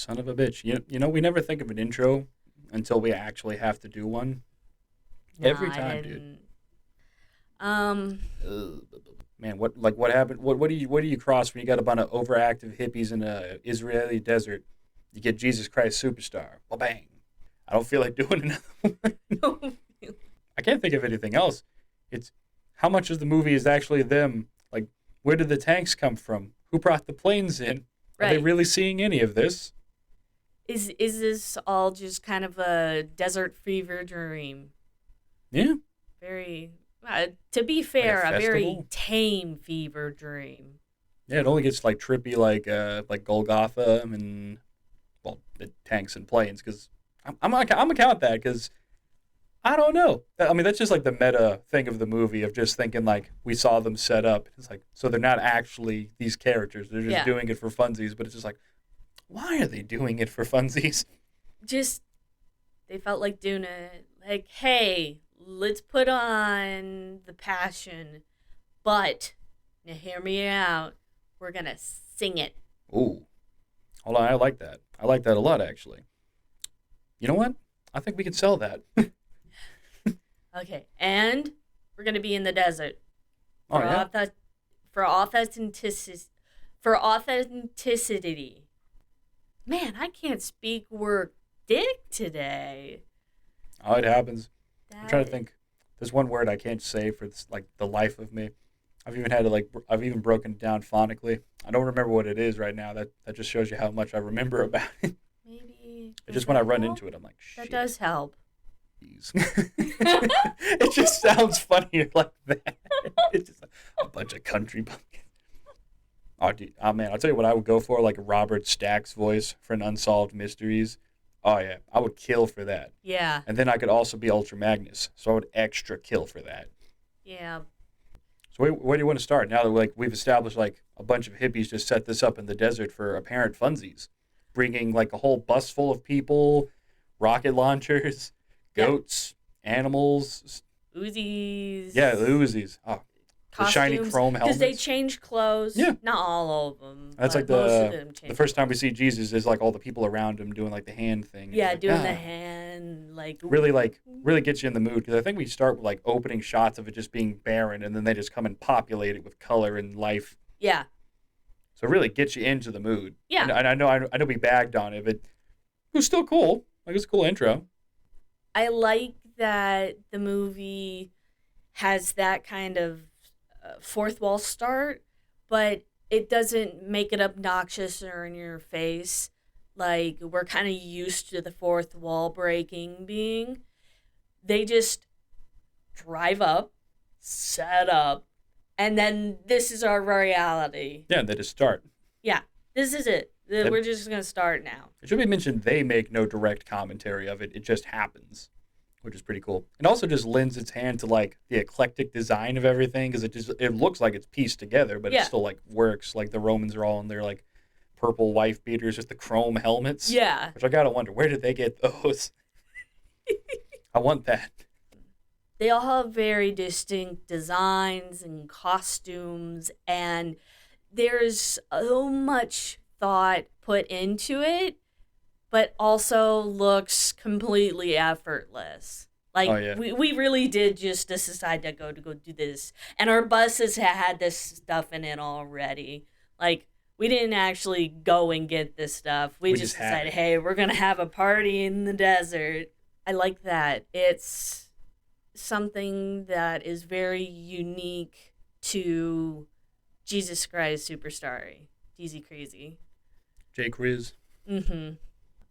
Son of a bitch. We never think of an intro until we actually have to do one. No, Every I time, dude. didn't. Um, Ugh. Man, what happened? What do you cross when you got a bunch of overactive hippies in a Israeli desert? You get Jesus Christ Superstar. Well, bang. I don't feel like doing another one. no. I can't think of anything else. It's how much of the movie is actually them? Like, where did the tanks come from? Who brought the planes in? Are they Right. really seeing any of this? Is this all just kind of a desert fever dream? Yeah, Very, to be like a fair, a very festival. tame fever dream. Yeah, it only gets like trippy like Golgotha and well the tanks and planes because I'm gonna count that because I don't know. I mean that's just like the meta thing of the movie of just thinking like we saw them set up. It's like so they're not actually these characters. They're just Yeah, doing it for funsies. But it's just like why are they doing it for funsies? just they felt like doing it. Like, hey, let's put on the passion, but now hear me out. We're gonna sing it. Ooh, hold on. I like that. I like that a lot actually. You know what? I think we could sell that. Okay, and we're gonna be in the desert Oh for yeah. for authenticity. For authenticity. Man, I can't speak word dick today. Oh, it happens. I'm trying to That think. There's one word I can't say for this, like the life of me. I've even had to I've even broken it down phonically. I don't remember what it is right now. That just shows you how much I remember about it. maybe It's does just when I that run help? into it, I'm like, That shit. does help. Jeez. It just sounds funnier like that. It's just a bunch of country bumpkins. Oh man, I'll tell you what I would go for, like Robert Stack's voice for an Unsolved Mysteries. Oh yeah, I would kill for that. Yeah, And then I could also be Ultra Magnus, so I would extra kill for that. yeah. So where do you want to start? Now that we've established like a bunch of hippies just set this up in the desert for apparent funsies, bringing like a whole bus full of people, rocket launchers, Yeah. goats, animals. Yeah, the Uzis, Uzis. Oh, the shiny costumes, chrome because they helmets. change clothes. Yeah, Not all of them, that's like but most of them the change first time we clothes. see Jesus is like all the people around him doing like the hand thing, and he's Yeah, like doing the ah, hand, really gets you in the mood because I think we start with like opening shots of it just being barren, and then they just come and populate it with color and life. yeah, So it really gets you into the mood. And, yeah. and I know we bagged on it, but it was still cool. Like it's a cool intro. I like that the movie has that kind of fourth wall start, but it doesn't make it obnoxious or in your face. Like we're kind of used to the fourth wall breaking being. They just drive up, set up, and then this is our reality. Yeah, they just start. Yeah, this is it. They, We're just gonna start now. it should be mentioned they make no direct commentary of it. It just happens, which is pretty cool. It also just lends its hand to like the eclectic design of everything because it looks like it's pieced together, but it Yeah, still like works. Like the Romans are all in their like purple wife beaters with the chrome helmets, yeah. which I gotta wonder where did they get those? I want that. They all have very distinct designs and costumes, and there's so much thought put into it, but also looks completely effortless. Oh Like yeah, we really did just decide to go do this, and our buses had this stuff in it already. Like we didn't actually go and get this stuff. We we just just had decided, it. hey, we're gonna have a party in the desert. I like that. It's something that is very unique to Jesus Christ Superstar. Easy crazy. J. Kriz. Mm-hmm.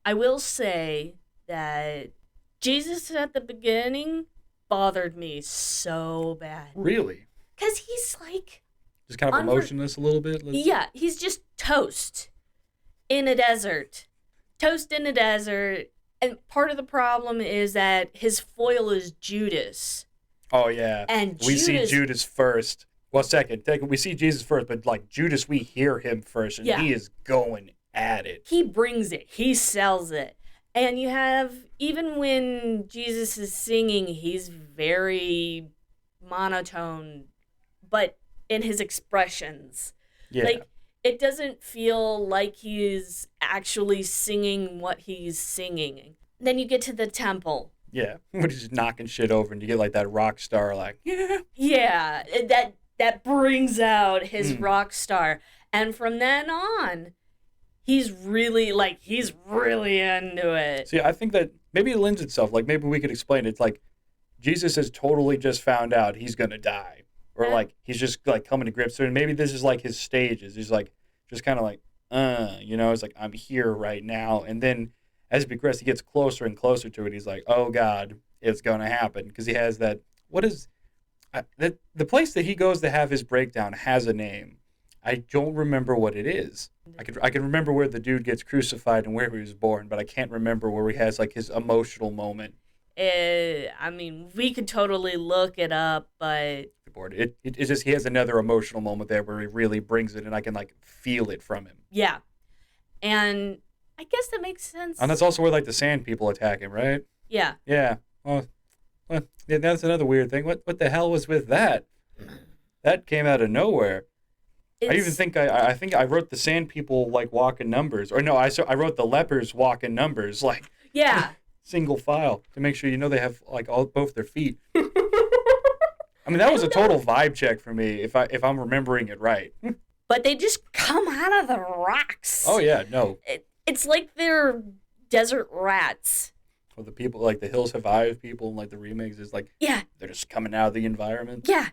I will say that Jesus at the beginning bothered me so bad. Really? Because he's like, Just kind of unver- emotionless a little bit. yeah, he's just toast in a desert. Toast in a desert. And part of the problem is that his foil is Judas. Oh yeah, And we see Judas, Judas first. Well, second, we see Jesus first, but like Judas, we hear him first, and yeah, he is going at it. he brings it, he sells it. And you have, even when Jesus is singing, he's very monotone, but in his expressions. Yeah, Like, it doesn't feel like he's actually singing what he's singing. Then you get to the temple. Yeah, when he's just knocking shit over, and you get like that rock star, like yeah. Yeah, that brings out his Mm. rock star. And from then on, he's really into it. See, I think that maybe it lends itself. Like maybe we could explain it. It's like Jesus has totally just found out he's gonna die, or Eh, like he's just like coming to grips with it. And maybe this is like his stages. He's like just kind of like, it's like I'm here right now. And then as it progresses, he gets closer and closer to it. He's like, oh God, it's gonna happen because he has that. What is the place that he goes to have his breakdown has a name. I don't remember what it is. I can remember where the dude gets crucified and where he was born, but I can't remember where he has like his emotional moment. I mean, we could totally look it up, but It's just he has another emotional moment there where he really brings it, and I can like feel it from him. yeah. And I guess that makes sense. And that's also where like the sand people attack him, right? Yeah. Yeah. Well, yeah, that's another weird thing. What the hell was with that? That came out of nowhere. I even It's think I think I wrote the sand people like walk in numbers, or no, I wrote the lepers walk in numbers, like yeah. single file to make sure they have like all both their feet. I mean, that was a total vibe check for me if I'm remembering it right. But they just come out of the rocks. Oh yeah, no. It's like they're desert rats. Well, the people like the Hills Have Eyes people and like the remakes is like Yeah. they're just coming out of the environment. Yeah.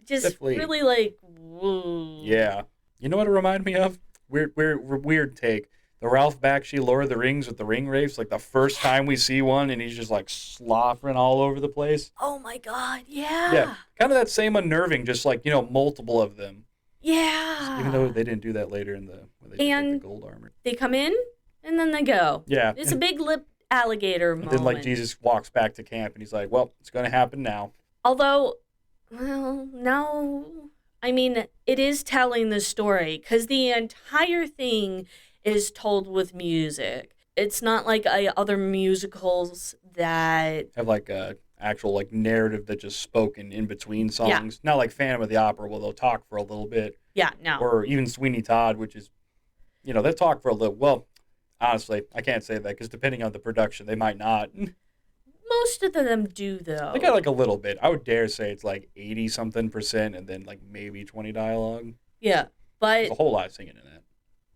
Just Definitely. really like, whoa. Yeah. You know what it reminded me of? Weird take. The Ralph Bakshi Lord of the Rings with the ring wraiths, like the first time we see one and he's just like slobbering all over the place. Oh my God. Yeah. Yeah. Kind of that same unnerving, just like, multiple of them. Yeah. Even though they didn't do that later when they did like, the And gold armor. they come in and then they go. Yeah. It's a big lip alligator And moment. then like Jesus walks back to camp and he's like, well, it's going to happen now. Although, well, no. I mean, it is telling the story because the entire thing is told with music. It's not like other musicals that. Have like a actual like narrative that's just spoken in between songs. Yeah. Not like Phantom of the Opera where they'll talk for a little bit. Yeah, no. Or even Sweeney Todd, which is, they'll talk for a little. Well, honestly, I can't say that because depending on the production, they might not. Most of them do, though. They got like a little bit. I would dare say it's like 80-something% and then like maybe 20 dialogue. Yeah, There's a whole lot of singing in that.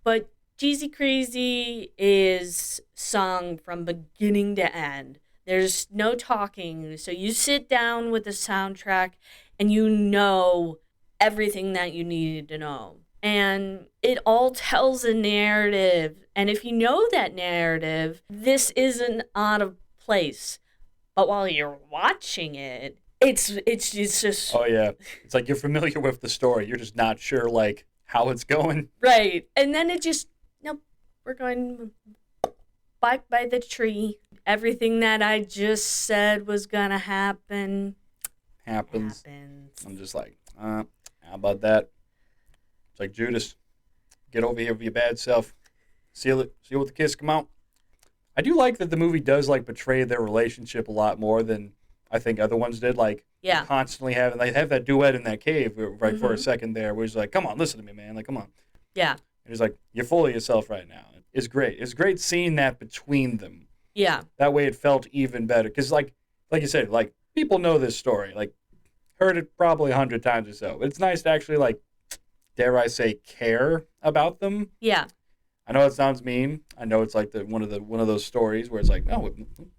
but Jeezy Crazy is sung from beginning to end. There's no talking, so you sit down with the soundtrack and you know everything that you needed to know. And it all tells a narrative. And if you know that narrative, this isn't out of place. But while you're watching it, it's just Oh, yeah. It's like you're familiar with the story. You're just not sure like how it's going. right. And then it just, nope, we're going back by the tree. Everything that I just said was gonna happen Happens. happens. I'm just like, how about that? It's like Judas, get over here with your bad self. Seal it with the kiss. Come on. I do like that the movie does like portray their relationship a lot more than I think other ones did. Like Yeah. constantly having they have that duet in that cave right for a Mhm. second there, where he's like, "Come on, listen to me, man. Like, come on." Yeah. And he's like, "You're full of yourself right now." It's great. It's great seeing that between them. Yeah. That way, it felt even better because like you said, like people know this story, like heard it probably 100 times or so. But it's nice to actually like, dare I say, care about them. Yeah. I know it sounds mean. I know it's like one of those stories where it's like, oh,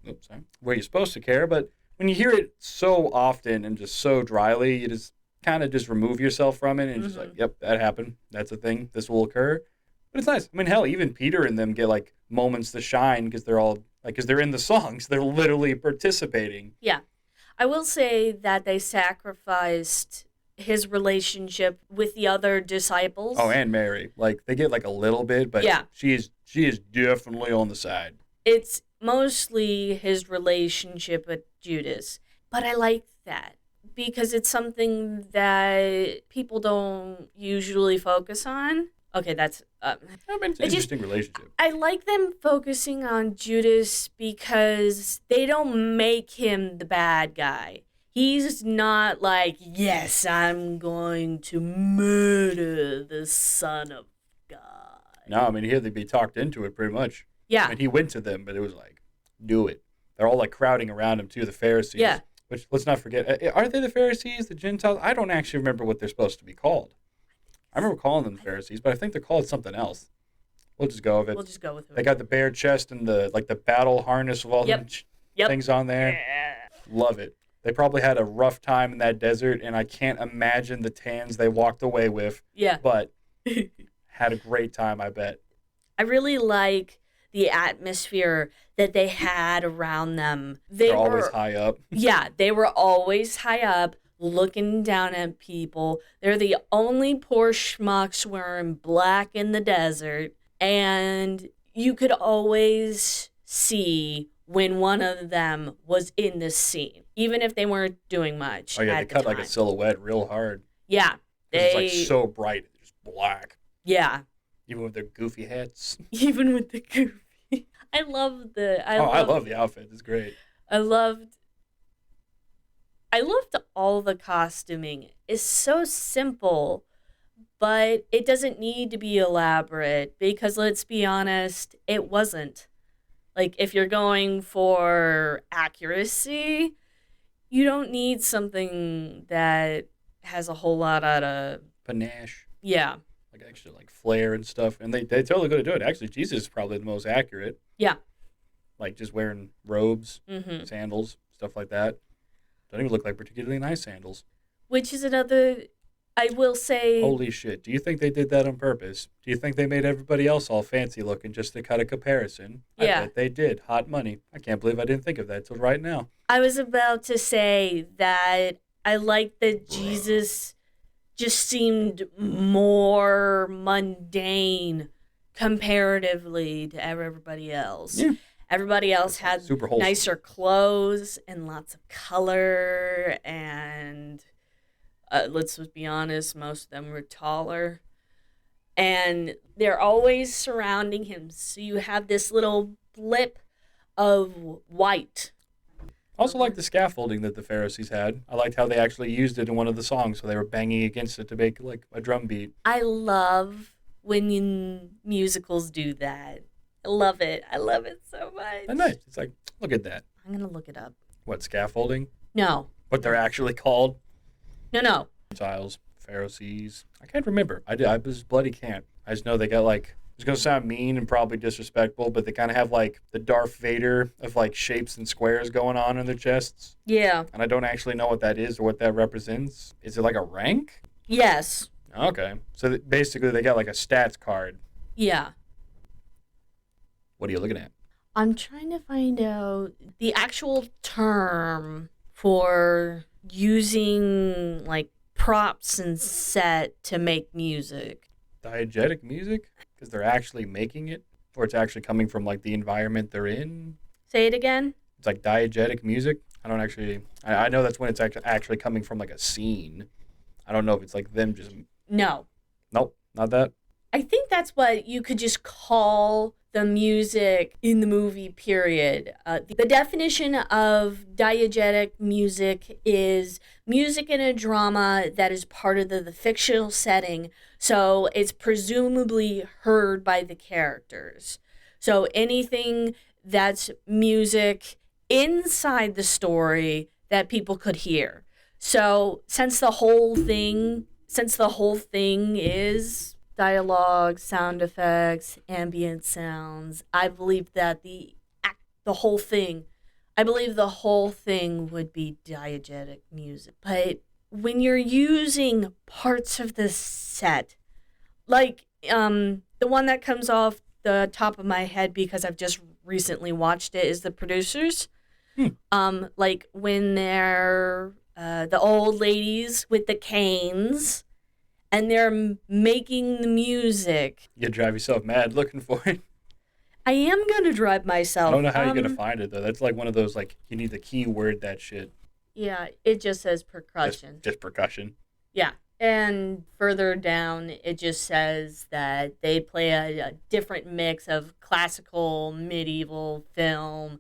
oops, sorry, where you're supposed to care, but when you hear it so often and just so dryly, you just kind of just remove yourself from it and just like, yep, that happened. That's a thing. This will occur. But it's nice. I mean, hell, even Peter and them get like moments to shine because they're all like, because they're in the songs. They're literally participating. Yeah. I will say that they sacrificed his relationship with the other disciples. Oh, and Mary. Like they get like a little bit, but Yeah. she is definitely on the side. It's mostly his relationship with Judas. But I like that because it's something that people don't usually focus on. Okay, that's. I mean, it's an interesting relationship. I like them focusing on Judas because they don't make him the bad guy. He's not like, yes, I'm going to murder the Son of God. No, I mean, he had to be talked into it pretty much. Yeah. I mean, he went to them, but it was like, do it. They're all like crowding around him too, the Pharisees. Yeah. Which, let's not forget, are they the Pharisees, the Gentiles? I don't actually remember what they're supposed to be called. I remember calling them the Pharisees, but I think they're called something else. We'll just go with it. We'll just go with it. They got the bare chest and the battle harness with all Yep. the things on there. Yeah. Love it. They probably had a rough time in that desert, and I can't imagine the tans they walked away with. Yeah. But had a great time, I bet. I really like the atmosphere that they had around them. They're always high up. Yeah, they were always high up, looking down at people. They're the only poor schmucks wearing black in the desert. And you could always see when one of them was in the scene, even if they weren't doing much. Oh, yeah, they cut time. like a silhouette real hard. Yeah. It's like so bright. It's just black. Yeah. Even with their goofy hats. Even with the goofy. I love the outfit. It's great. I loved all the costuming. It's so simple, but it doesn't need to be elaborate because let's be honest, it wasn't. Like if you're going for accuracy, you don't need something that has a whole lot of panache. Yeah. Like extra like flair and stuff. And they totally going to do it. Actually, Jesus is probably the most accurate. Yeah. Like just wearing robes, sandals, stuff like that. Don't even look like particularly nice sandals. Which is another, I will say. Holy shit. Do you think they did that on purpose? Do you think they made everybody else all fancy looking just to cut a comparison? Yeah. I bet they did. Hot money. I can't believe I didn't think of that till right now. I was about to say that I like that Jesus just seemed more mundane comparatively to everybody else. Yeah. Everybody else had super wholesome. Nicer clothes and lots of color, and let's be honest, most of them were taller. And they're always surrounding him, so you have this little blip of white. Also like the scaffolding that the Pharisees had. I liked how they actually used it in one of the songs, so they were banging against it to make like a drum beat. I love when musicals do that. I love it. I love it so much. And nice. It's like, look at that. I'm going to look it up. What, scaffolding? No. What they're actually called? No. Gentiles, Pharisees. I can't remember. I just bloody can't. I just know they got like, it's going to sound mean and probably disrespectful, but they kind of have like the Darth Vader of like shapes and squares going on in their chests. Yeah. And I don't actually know what that is or what that represents. Is it like a rank? Yes. Okay. So basically they got like a stats card. Yeah. What are you looking at? I'm trying to find out the actual term for using like props and set to make music. Diegetic music? Because they're actually making it? Or it's actually coming from like the environment they're in? Say it again? It's like diegetic music? I don't actually... I know that's when it's actually coming from like a scene. I don't know if it's like them just... No. Nope, not that. I think that's what you could just call the music in the movie, period. The definition of diegetic music is music in a drama that is part of the fictional setting, so it's presumably heard by the characters. So anything that's music inside the story that people could hear. So since the whole thing is dialogue, sound effects, ambient sounds, I believe that the whole thing would be diegetic music. But when you're using parts of the set, like the one that comes off the top of my head because I've just recently watched it is The Producers. Like when they're the old ladies with the canes, and they're making the music. You drive yourself mad looking for it. I am going to drive myself. I don't know how you're going to find it, though. That's like one of those, like, you need the keyword that shit. Yeah, it just says percussion. Just percussion. Yeah. And further down, it just says that they play a different mix of classical, medieval, film.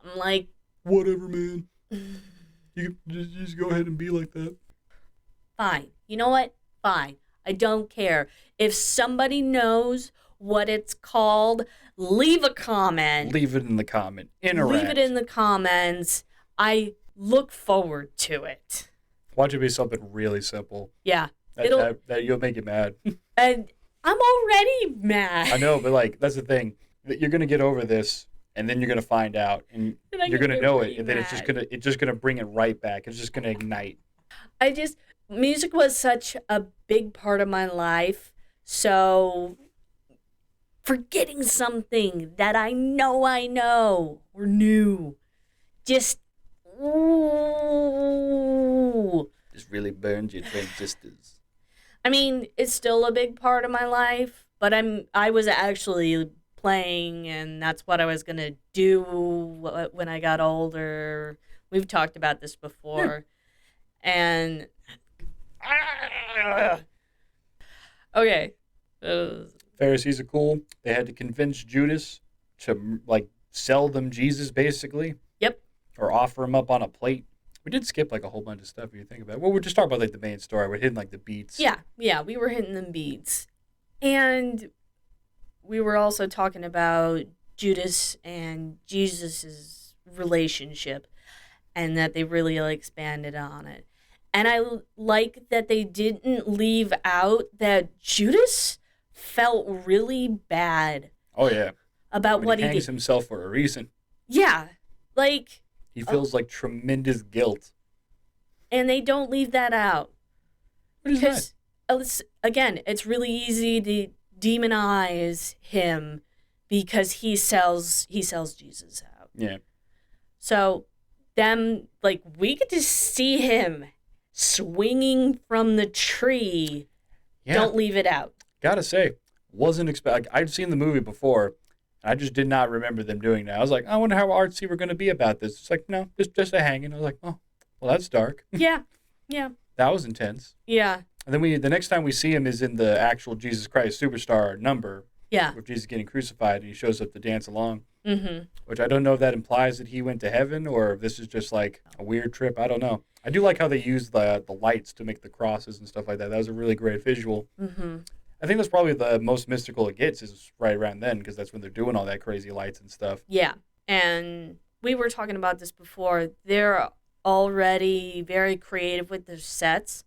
I'm like... Whatever, man. You just go ahead and be like that. Fine. You know what? Fine. I don't care. If somebody knows what it's called, leave a comment. Leave it in the comment. Interact. Leave it in the comments. I look forward to it. Watch it be something really simple. Yeah. That you'll make you mad. And I'm already mad. I know, but like that's the thing. You're gonna get over this, and then you're gonna find out, and you're gonna know it, and then it's just gonna bring it right back. It's just gonna ignite. Music was such a big part of my life, so forgetting something that I know or knew, just ooh. Just really burns your transistors. I mean, it's still a big part of my life, but I was actually playing, and that's what I was gonna do when I got older. We've talked about this before, and okay. Pharisees are cool. They had to convince Judas to like sell them Jesus, basically. Yep. Or offer him up on a plate. We did skip like a whole bunch of stuff if you think about it. Well, we're just talking about like the main story. We're hitting like the beats. Yeah, we were hitting them beats. And we were also talking about Judas and Jesus's relationship, and that they really expanded on it. And I like that they didn't leave out that Judas felt really bad. Oh yeah. About what he he hangs did. himself for a reason. Yeah, like he feels like tremendous guilt. And they don't leave that out. What is that? Because, again, it's really easy to demonize him because he sells Jesus out. Yeah. So, we get to see him swinging from the tree. Yeah. Don't leave it out. Gotta say, wasn't expect. I'd seen the movie before. I just did not remember them doing that. I was like, I wonder how artsy we're going to be about this. It's like, no, just a hanging. I was like, oh, well, that's dark. Yeah. That was intense. Yeah. And then the next time we see him is in the actual Jesus Christ Superstar number. Yeah. With Jesus getting crucified, and he shows up to dance along. Mm-hmm. Which I don't know if that implies that he went to heaven or if this is just like a weird trip. I don't know. I do like how they use the lights to make the crosses and stuff like that. That was a really great visual. Mm-hmm. I think that's probably the most mystical it gets is right around then because that's when they're doing all that crazy lights and stuff. Yeah. And we were talking about this before. They're already very creative with their sets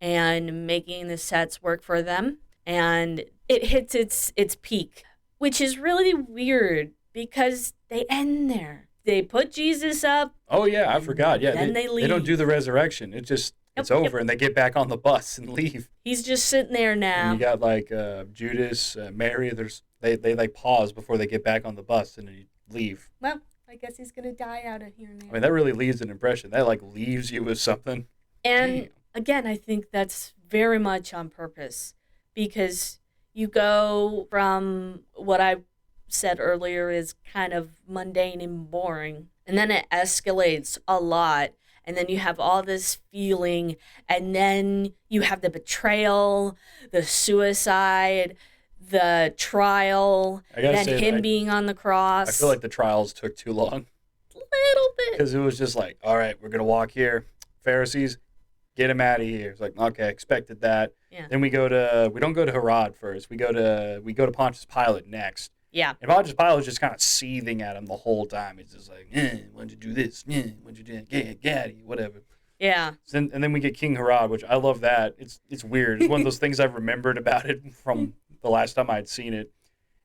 and making the sets work for them. And it hits its peak, which is really weird because they end there. They put Jesus up. Oh, yeah. I forgot. Yeah. Then they leave. They don't do the resurrection. It's over, and they get back on the bus and leave. He's just sitting there now. And you got like Judas, Mary. They like pause before they get back on the bus and they leave. Well, I guess he's gonna die out of here now. I mean, that really leaves an impression. That like leaves you with something. And again, I think that's very much on purpose because you go from what I said earlier is kind of mundane and boring, and then it escalates a lot. And then you have all this feeling, and then you have the betrayal, the suicide, the trial, and him being on the cross. I feel like the trials took too long. A little bit. Because it was just like, all right, we're going to walk here. Pharisees, get him out of here. It's like, okay, expected that. Yeah. Then we don't go to Herod first. We go to Pontius Pilate next. Yeah. And Pontius Pilate was just kind of seething at him the whole time. He's just like, why'd you do this? Why'd you do that? Get out of here, whatever. Yeah. And then we get King Herod, which I love that. It's weird. It's one of those things I've remembered about it from the last time I'd seen it.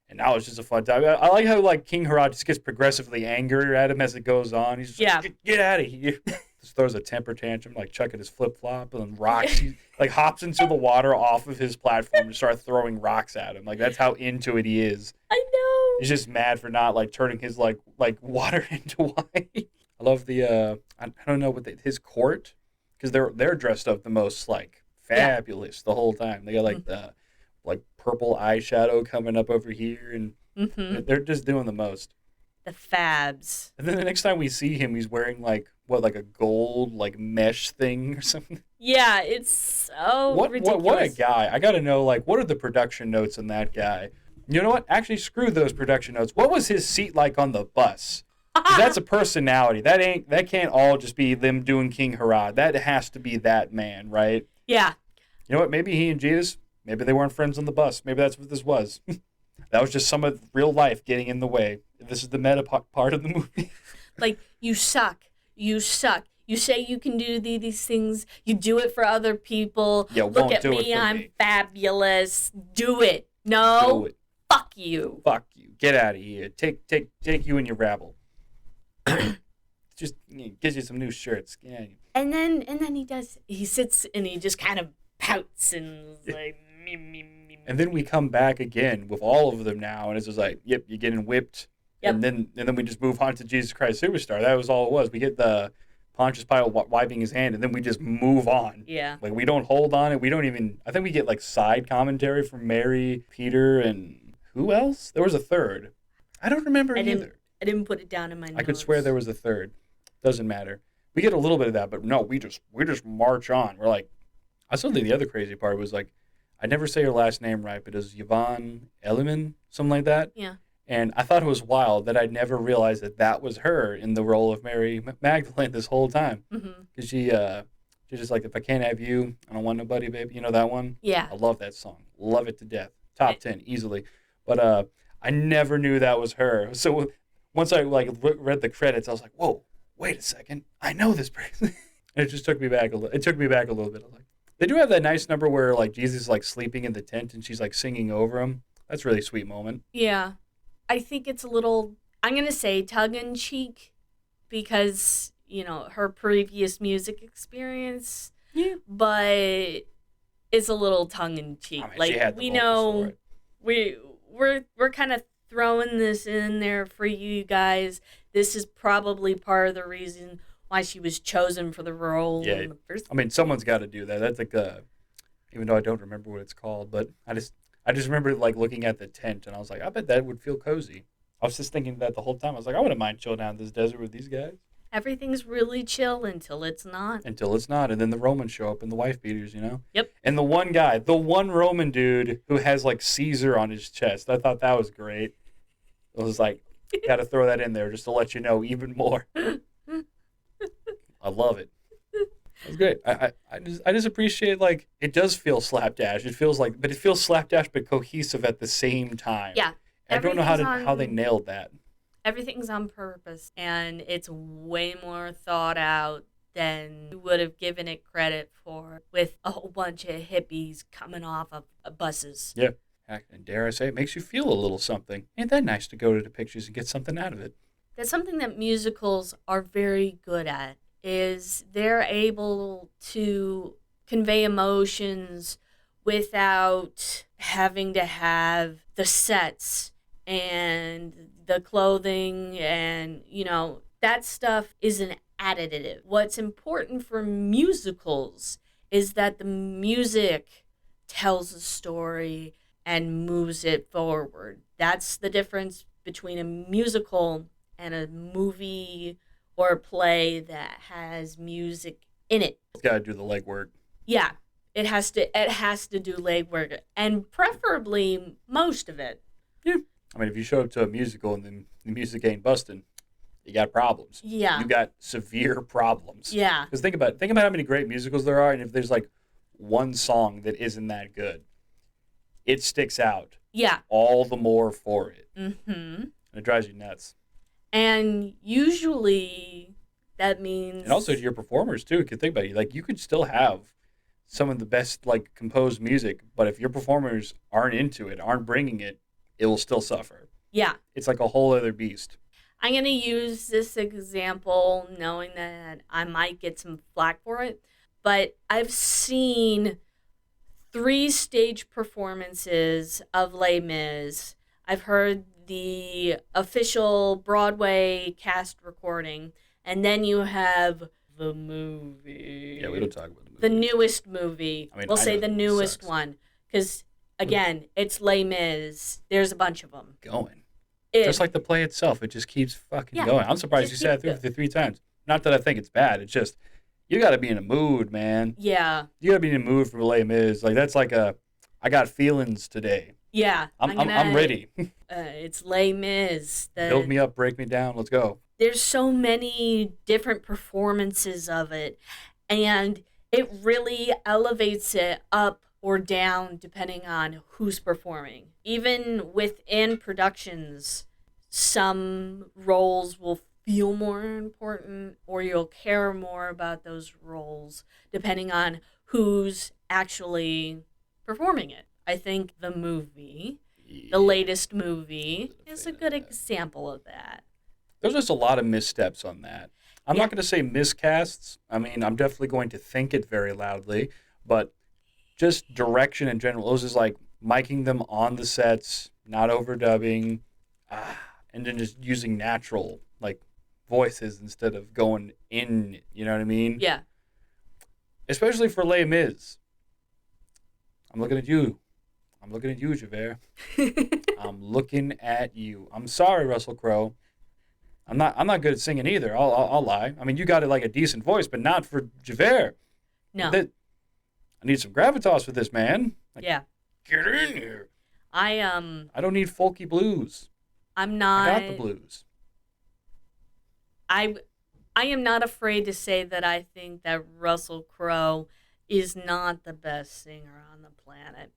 And now it's just a fun time. I like how like King Herod just gets progressively angrier at him as it goes on. He's just like, get out of here. Just throws a temper tantrum, like chucking his flip-flop and rocks. He like hops into the water off of his platform and starts throwing rocks at him. Like that's how into it he is. I know. He's just mad for not like turning his like water into wine. I love the I don't know what his court because they're dressed up the most like fabulous the whole time. They got like the like purple eyeshadow coming up over here and they're just doing the most. The fabs. And then the next time we see him, he's wearing like a gold like mesh thing or something. Yeah, it's so ridiculous. What a guy! I got to know like what are the production notes on that guy? You know what? Actually, screw those production notes. What was his seat like on the bus? That's a personality. That can't all just be them doing King Herod. That has to be that man, right? Yeah. You know what? Maybe he and Jesus Maybe they weren't friends on the bus. Maybe that's what this was. That was just some of real life getting in the way. This is the meta part of the movie. Like, you suck. You suck. You say you can do these things. You do it for other people. Yeah, Look won't at do it me. for I'm me. fabulous. Do it. No. Do it. Fuck you. Fuck you. Get out of here. Take you and your rabble. Just gives you some new shirts. Yeah. And then he sits and he just kind of pouts and is like, me. And then we come back again with all of them now, and it's just like, yep, you're getting whipped. Yep. And then we just move on to Jesus Christ Superstar. That was all it was. We get the Pontius Pilate wiping his hand, and then we just move on. Yeah. Like, we don't hold on it. We don't even, I think we get like side commentary from Mary, Peter, and who else? There was a third. I don't remember either. I didn't put it down in my notes. I could swear there was a third. Doesn't matter. We get a little bit of that, but no, we just march on. We're like, I still think the other crazy part was like, I never say her last name right, but it was Yvonne Elliman, something like that. Yeah. And I thought it was wild that I'd never realized that was her in the role of Mary Magdalene this whole time. Because she's just like, if I can't have you, I don't want nobody, baby. You know that one? Yeah. I love that song. Love it to death. Top 10, easily. But I never knew that was her. So once I like read the credits, I was like, whoa, wait a second. I know this person. And it just took me back a little. It took me back a little bit. I was like, they do have that nice number where like Jesus is like sleeping in the tent and she's like singing over him. That's a really sweet moment. Yeah. I think it's a little, I'm going to say tongue-in-cheek because, you know, her previous music experience. Yeah. But it's a little tongue-in-cheek. I mean, like, she had the we vocals know, for it. we're kind of throwing this in there for you guys. This is probably part of the reason why she was chosen for the role in the first. I mean, someone's got to do that. That's like even though I don't remember what it's called, but I just remember like looking at the tent and I was like, I bet that would feel cozy. I was just thinking that the whole time. I was like, I wouldn't mind chilling out in this desert with these guys. Everything's really chill until it's not. Until it's not, and then the Romans show up and the wife beaters, you know. Yep. And the one Roman dude who has like Caesar on his chest. I thought that was great. I was like, got to throw that in there just to let you know even more. I love it. That's great. I just appreciate like it does feel slapdash. It feels like, but it feels slapdash but cohesive at the same time. Yeah. I don't know how they nailed that. Everything's on purpose, and it's way more thought out than you would have given it credit for with a whole bunch of hippies coming off of buses. Yeah. And dare I say, it makes you feel a little something. Ain't that nice to go to the pictures and get something out of it? That's something that musicals are very good at, is they're able to convey emotions without having to have the sets and the clothing and, you know, that stuff is an additive. What's important for musicals is that the music tells a story and moves it forward. That's the difference between a musical and a movie or a play that has music in it. It's got to do the legwork. Yeah, it has to do legwork, and preferably most of it. Yeah. I mean, if you show up to a musical and then the music ain't busting, you got problems. Yeah. You got severe problems. Yeah. Because think about how many great musicals there are, and if there's like one song that isn't that good, it sticks out. Yeah. All the more for it. Mm-hmm. And it drives you nuts. And usually that means... And also to your performers, too. Because think about it. Like, you could still have some of the best, like, composed music, but if your performers aren't into it, aren't bringing it, it will still suffer. Yeah. It's like a whole other beast. I'm going to use this example knowing that I might get some flack for it, but I've seen 3 stage performances of Les Mis. I've heard the official Broadway cast recording, and then you have the movie. Yeah, we don't talk about the movie. The newest movie. I mean, we'll I say know the it newest sucks. one, because, again, it's Les Mis. There's a bunch of them. Going. Just like the play itself, it just keeps fucking going. I'm surprised you sat through it 3 times. Not that I think it's bad. It's just, you got to be in a mood, man. Yeah. You got to be in a mood for Les Mis. Like, that's like I got feelings today. Yeah. I'm ready. It's Les Mis. Build me up, break me down. Let's go. There's so many different performances of it, and it really elevates it up or down depending on who's performing. Even within productions, some roles will feel more important or you'll care more about those roles depending on who's actually performing it. I think the Yeah, latest movie, wasn't a is a fan of good that. example of that. There's just a lot of missteps on that. I'm Yeah. not going to say miscasts. I mean, I'm definitely going to think it very loudly, but just direction in general. It was just like miking them on the sets, not overdubbing, and then just using natural like voices instead of going in. You know what I mean? Yeah. Especially for Les Mis. I'm looking at you. I'm looking at you, Javert. I'm looking at you. I'm sorry, Russell Crowe. I'm not good at singing either. I'll lie. I mean, you got it like a decent voice, but not for Javert. No. That I need some gravitas for this man. Like, Yeah. get in here. I I don't need folky blues. I'm I not got the blues. I I am not afraid to say that I think that Russell Crowe is not the best singer on the planet.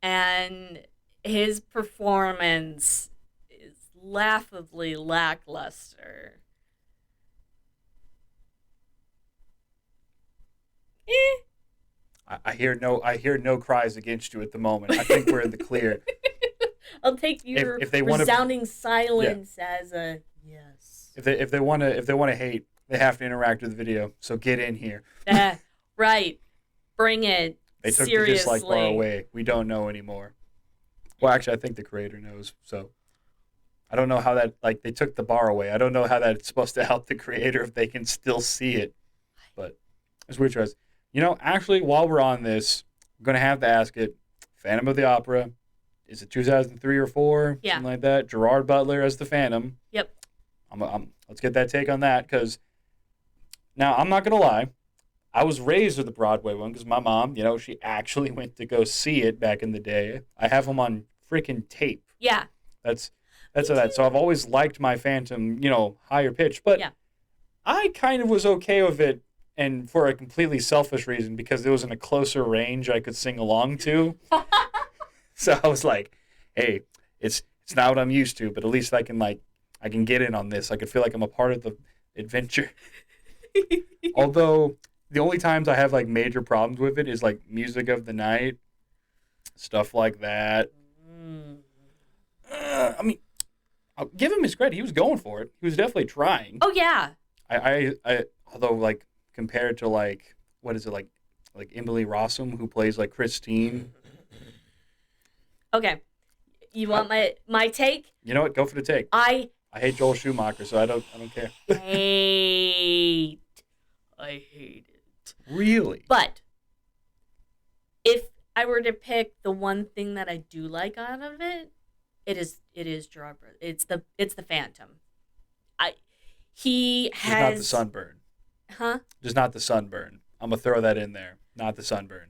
And his performance is laughably lackluster. Eh. I hear no cries against you at the moment. I think we're in the clear. I'll take If your if they want to resounding yeah, silence as a yes. if they want to hate, they have to interact with the video. So get in here. Right. Bring it. They took the dislike bar Seriously. away. We don't know anymore. Well, actually, I think the creator knows. So I don't know how that like they took the bar away. I don't know how that's supposed to help the creator if they can still see it. But it's weird choice. Actually, while we're on this, I'm gonna have to ask it. Phantom of the Opera. Is it 2003 or four? Yeah. Something like that. Gerard Butler as the Phantom. Yep. Let's get that take on that because now I'm not gonna lie. I was raised with the Broadway one because my mom, she actually went to go see it back in the day. I have them on freaking tape. Yeah. That's Me that's that. So too. I've always liked my Phantom, higher pitch, but Yeah. I kind of was okay with it, and for a completely selfish reason because it was in a closer range I could sing along to. So I was like, hey, it's not what I'm used to, but at least I can get in on this. I could feel like I'm a part of the adventure. Although the only times I have like major problems with it is like music of the night, stuff like that. Mm. I mean, I'll give him his credit. He was going for it. He was definitely trying. Oh yeah. Although like compared to like what is it like Emily Rossum who plays like Christine. Okay. You I, want my take? you know what? Go for the take. I I hate Joel Schumacher, so I don't care. hate I hate it. Really? But if I were to pick the one thing that I do like out of it, it is Gerard Butler. It's the Phantom. I he Just not the has sunburn. huh? Just not the sunburn. I'm gonna throw that in there. Not the sunburn.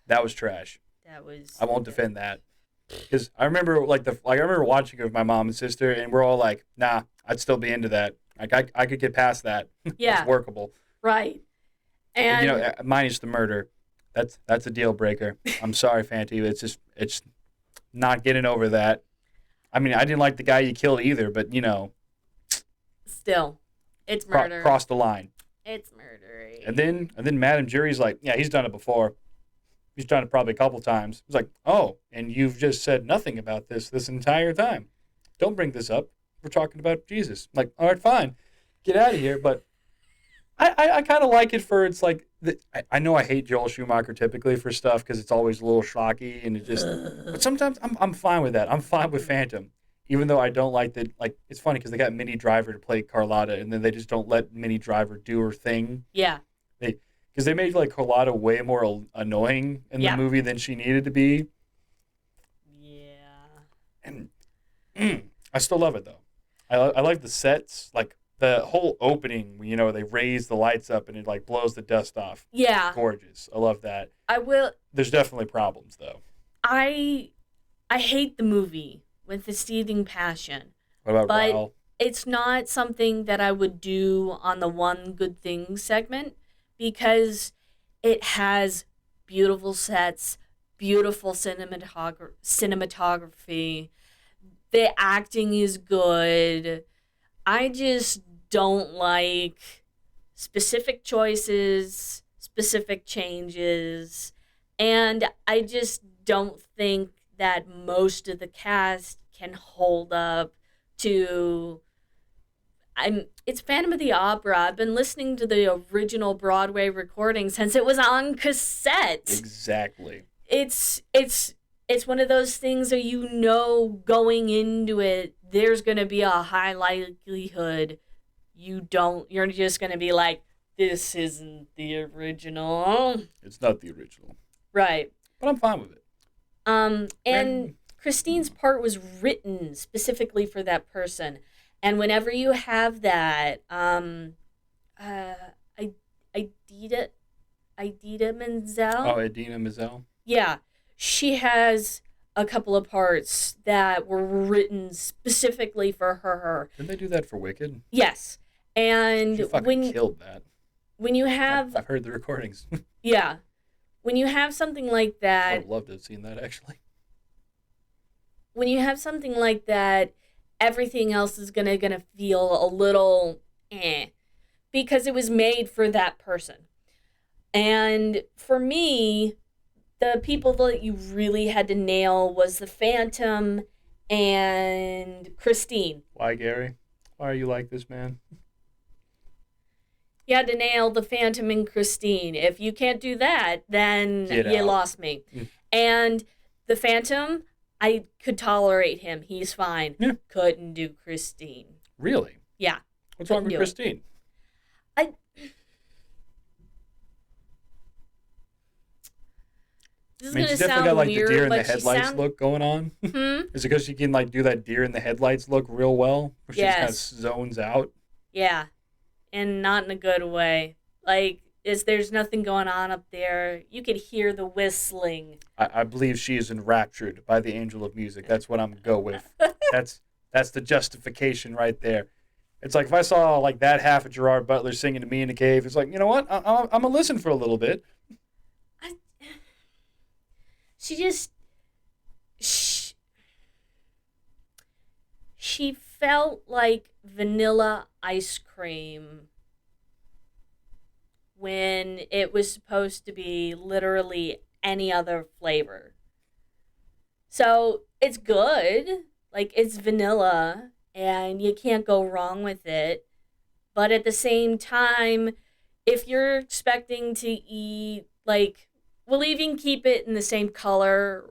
That was trash. That was I won't defend that because I remember I remember watching it with my mom and sister, and we're all like, "Nah, I'd still be into that. Like I could get past that. That's yeah, workable." right. And And minus the murder. That's a deal breaker. I'm sorry, Fanty. It's not getting over that. I mean, I didn't like the guy you killed either, but still, it's murder. crossed the line. It's murdery. And then Madame Jury's like, yeah, he's done it before. He's done it probably a couple times. It's like, oh, and you've just said nothing about this entire time. Don't bring this up. We're talking about Jesus. I'm like, all right, fine, get out of here. But I kind of like it for it's like I know I hate Joel Schumacher typically for stuff because it's always a little schlocky and it just. But sometimes I'm fine with that. I'm fine with Phantom, even though I don't like that. Like it's funny because they got Minnie Driver to play Carlotta, and then they just don't let Minnie Driver do her thing. Yeah. Because they made like Carlotta way more annoying in the Yeah. movie than she needed to be, Yeah. and I still love it though. I like the sets, like the whole opening. They raise the lights up and it like blows the dust off. Yeah. Gorgeous. I love that. I will. There's definitely problems though. I I hate the movie with this seething passion, What about but Raoul? it's not something that I would do on the one good thing segment because it has beautiful sets, beautiful cinematography. The acting is good. I just don't like specific choices, specific changes, and I just don't think that most of the cast can hold up to. It's Phantom of the Opera. I've been listening to the original Broadway recording since it was on cassette. Exactly. It's one of those things that going into it there's going to be a high likelihood you're just going to be like, this isn't the original. It's not the original. Right. But I'm fine with it. And Christine's part was written specifically for that person. And whenever you have that, Idita Menzel. Oh, Idina Menzel. Yeah, she has a couple of parts that were written specifically for her. Didn't they do that for Wicked? Yes, and She fucking killed that. When you have, I've heard the recordings. Yeah, when you have something like that, I would love to have seen that actually. When you have something like that, everything else is gonna feel a little because it was made for that person. And for me, the people that you really had to nail was the Phantom and Christine. Why, Gary? Why are you like this, man? You had to nail the Phantom and Christine. If you can't do that, then you lost me. And the Phantom, I could tolerate him. He's fine. Yeah. Couldn't do Christine. Really? Yeah. What's wrong with Christine? This is she's definitely got like weird, the deer in the headlights look going on. Is it because she can like do that deer in the headlights look real well? Where she just kind of zones out? Yeah. And not in a good way. Like, there's nothing going on up there. You could hear the whistling. I believe she is enraptured by the angel of music. That's what I'm going to go with. That's the justification right there. It's like if I saw like that half of Gerard Butler singing to me in a cave, it's like, you know what? I'm going to listen for a little bit. She felt like vanilla ice cream when it was supposed to be literally any other flavor. So it's good. Like, it's vanilla and you can't go wrong with it. But at the same time, if you're expecting to eat, like, we'll even keep it in the same color,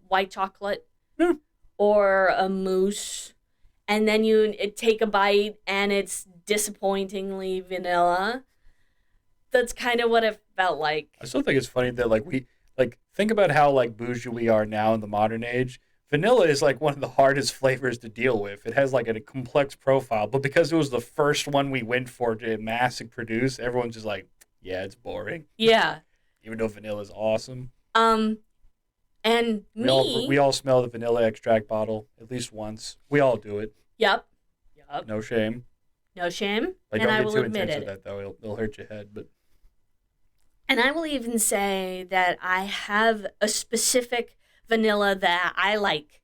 white chocolate, or a mousse, and then you take a bite and it's disappointingly vanilla. That's kind of what it felt like. I still think it's funny that we think about how like bougie we are now in the modern age. Vanilla is like one of the hardest flavors to deal with. It has like a complex profile, but because it was the first one we went for to mass produce, everyone's just like, yeah, it's boring. Yeah. Even though vanilla is awesome. And we all smell the vanilla extract bottle at least once. We all do it. Yep. No shame. No shame. Like, and don't I get will too admit intense it. with that though. It'll hurt your head. But and I will even say that I have a specific vanilla that I like,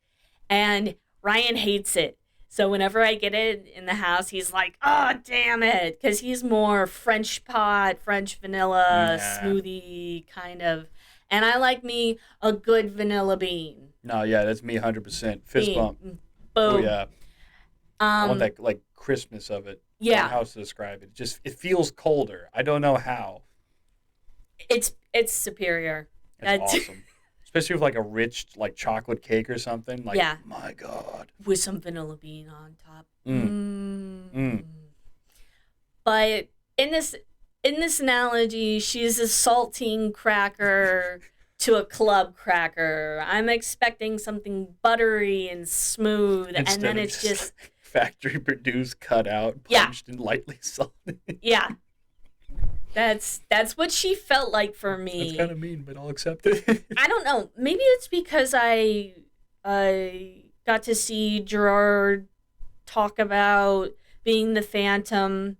and Ryan hates it. So whenever I get it in the house, he's like, "Oh, damn it," because he's more French pot, French vanilla, smoothie kind of. And I like me a good vanilla bean. No, yeah, that's me 100%. Fist bump. Boom. Oh, yeah. I want that, like, crispness of it. Yeah. I don't know how to describe it. It feels colder. I don't know how. It's superior. That's awesome. Especially with, like, a rich, like, chocolate cake or something. Like, yeah. My God. With some vanilla bean on top. But in this analogy, she's a saltine cracker to a club cracker. I'm expecting something buttery and smooth, and then it's just factory produced, cut out, punched, and lightly salted. Yeah. That's what she felt like for me. That's kind of mean, but I'll accept it. I don't know. Maybe it's because I got to see Gerard talk about being the Phantom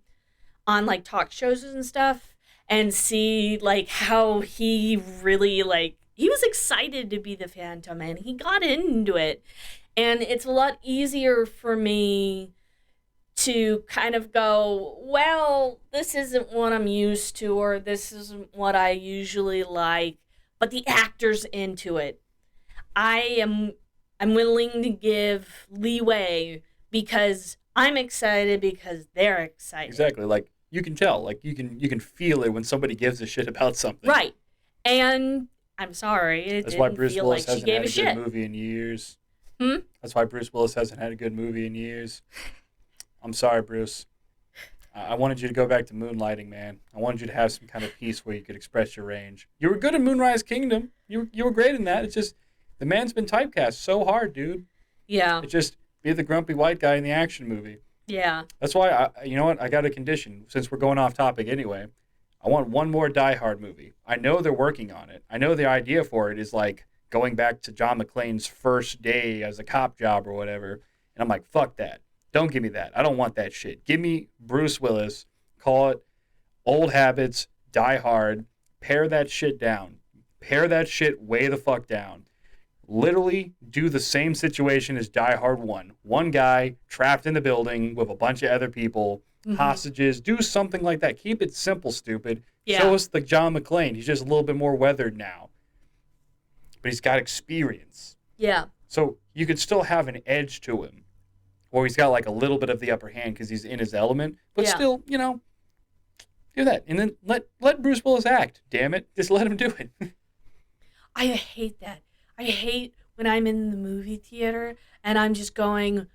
on like talk shows and stuff, and see like how he really like he was excited to be the Phantom, and he got into it. And it's a lot easier for me to kind of go, well, this isn't what I'm used to, or this isn't what I usually like, but the actor's into it. I'm willing to give leeway because I'm excited because they're excited. Exactly. Like you can tell, like you can feel it when somebody gives a shit about something. Right. And I'm sorry, it That's why didn't Bruce feel Willis like she hasn't gave had a a shit. good movie in years. Hmm? That's why Bruce Willis hasn't had a good movie in years. I'm sorry, Bruce. I wanted you to go back to moonlighting, man. I wanted you to have some kind of peace where you could express your range. You were good in Moonrise Kingdom. You were great in that. It's just the man's been typecast so hard, dude. Yeah. It's just be the grumpy white guy in the action movie. Yeah. That's why you know what? I got a condition since we're going off topic anyway. I want one more Die Hard movie. I know they're working on it. I know the idea for it is like going back to John McClane's first day as a cop job or whatever. And I'm like, fuck that. Don't give me that. I don't want that shit. Give me Bruce Willis. Call it Old Habits, Die Hard. Pare that shit down. Pare that shit way the fuck down. Literally do the same situation as Die Hard 1. One guy trapped in the building with a bunch of other people, hostages. Do something like that. Keep it simple, stupid. Yeah. Show us the John McClane. He's just a little bit more weathered now. But he's got experience. Yeah. So you could still have an edge to him. Or he's got like a little bit of the upper hand because he's in his element. But Yeah. still, do that. And then let Bruce Willis act. Damn it. Just let him do it. I hate that. I hate when I'm in the movie theater and I'm just going,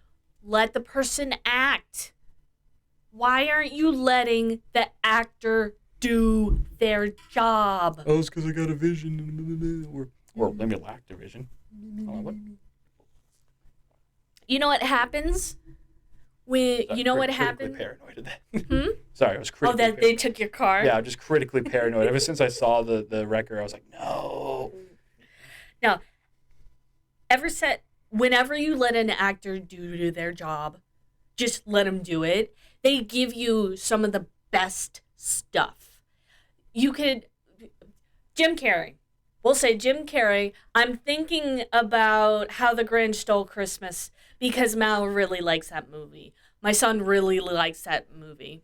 let the person act. Why aren't you letting the actor do their job? Oh, it's because I got a vision. Or maybe lacked a vision. What? You know what happens? What happens? Paranoid of that. Sorry, I was critically Oh, that they took your car? Yeah, I'm just critically paranoid. Ever since I saw the record, I was like, no. No. Whenever you let an actor do their job, just let them do it. They give you some of the best stuff. You could, Jim Carrey. We'll say Jim Carrey. I'm thinking about How the Grinch Stole Christmas because Mal really likes that movie. My son really likes that movie.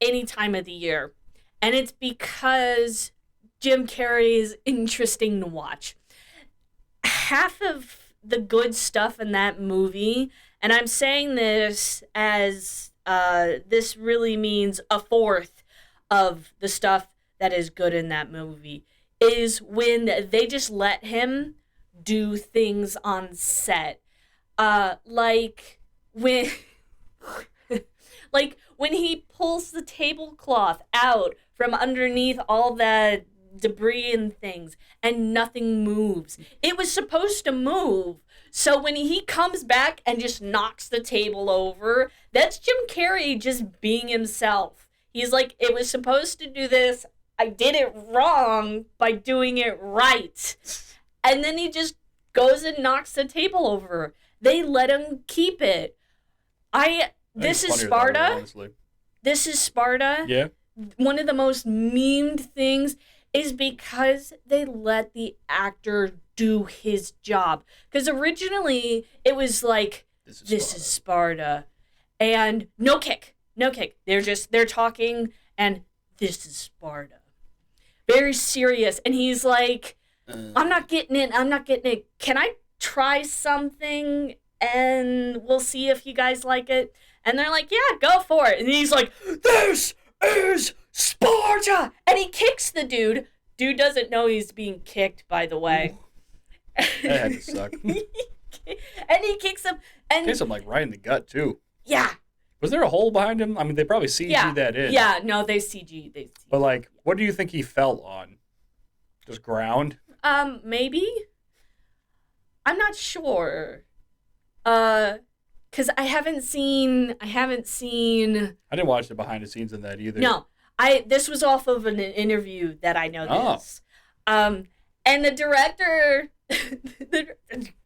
Any time of the year. And it's because Jim Carrey is interesting to watch. Half of the good stuff in that movie, and I'm saying this as this really means a fourth of the stuff that is good in that movie, is when they just let him do things on set. Like when he pulls the tablecloth out from underneath all that debris and things and nothing moves. It was supposed to move. So when he comes back and just knocks the table over, that's Jim Carrey just being himself. He's like, it was supposed to do this. I did it wrong by doing it right. And then he just goes and knocks the table over. They let him keep it. This is Sparta. This is Sparta. Yeah. One of the most memed things is because they let the actor do his job. Because originally it was like, this is Sparta. And no kick. They're talking and this is Sparta. Very serious. And he's like, I'm not getting it. Can I try something and we'll see if you guys like it? And they're like, yeah, go for it. And he's like, this is Sparta! And he kicks the dude. Dude doesn't know he's being kicked, by the way. That had to suck. And he kicks him. And Kicks him like right in the gut, too. Yeah. Was there a hole behind him? I mean, they probably CG'd that in. Yeah, no, they CG. But, like, what do you think he fell on? Just ground? Maybe. I'm not sure. Because I haven't seen. I didn't watch the behind the scenes in that either. No, this was off of an interview that I know this. And the director,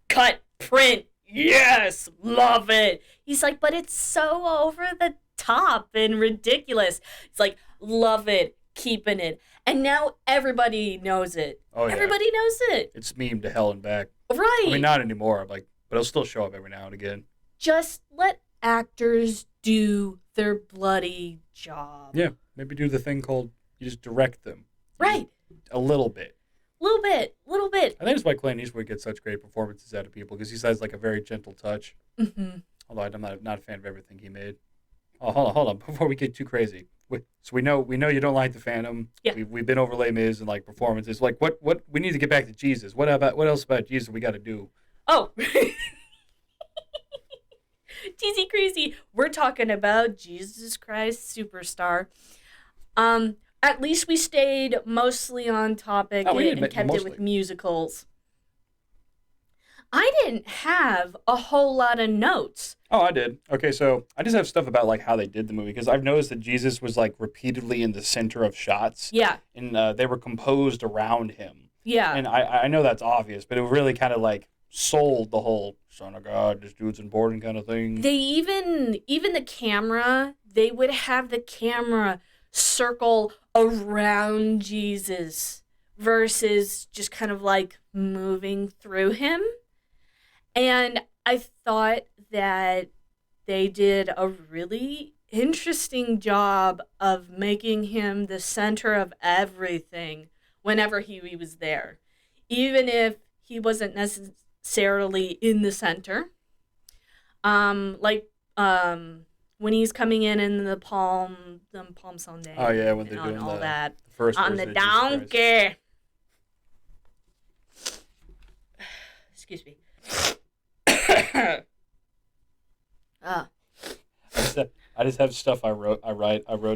cut, print, yes, love it. He's like, but it's so over the top and ridiculous. It's like, love it, keeping it. And now everybody knows it. Oh yeah, Everybody knows it. it's memed to hell and back. Right. I mean, not anymore. Like, but it'll still show up every now and again. Just let actors do their bloody job. Yeah, maybe do the thing called you just direct them. Right. A little bit. Little bit. I think it's why Clint Eastwood gets such great performances out of people because he has like a very gentle touch. Mm-hmm. Although I'm not a fan of everything he made. Oh, hold on, before we get too crazy. So we know you don't like the Phantom. Yeah. We've been over Les Mis and like performances. Like what we need to get back to Jesus. What else about Jesus we got to do? Oh. Teasy crazy. We're talking about Jesus Christ Superstar. At least we stayed mostly on topic and kept it with musicals. I didn't have a whole lot of notes. Oh, I did. Okay, so I just have stuff about like how they did the movie because I've noticed that Jesus was like repeatedly in the center of shots. Yeah. And they were composed around him. Yeah. And I know that's obvious, but it really kind of like sold the whole Son of God, this dude's important kind of thing. They even the camera, they would have the camera circle around Jesus versus just kind of like moving through him. And I thought that they did a really interesting job of making him the center of everything whenever he was there. Even if he wasn't necessarily in the center. When he's coming in the Palm Sunday. Oh yeah, when they're doing all that. The first on the donkey. Excuse me. I just have stuff I wrote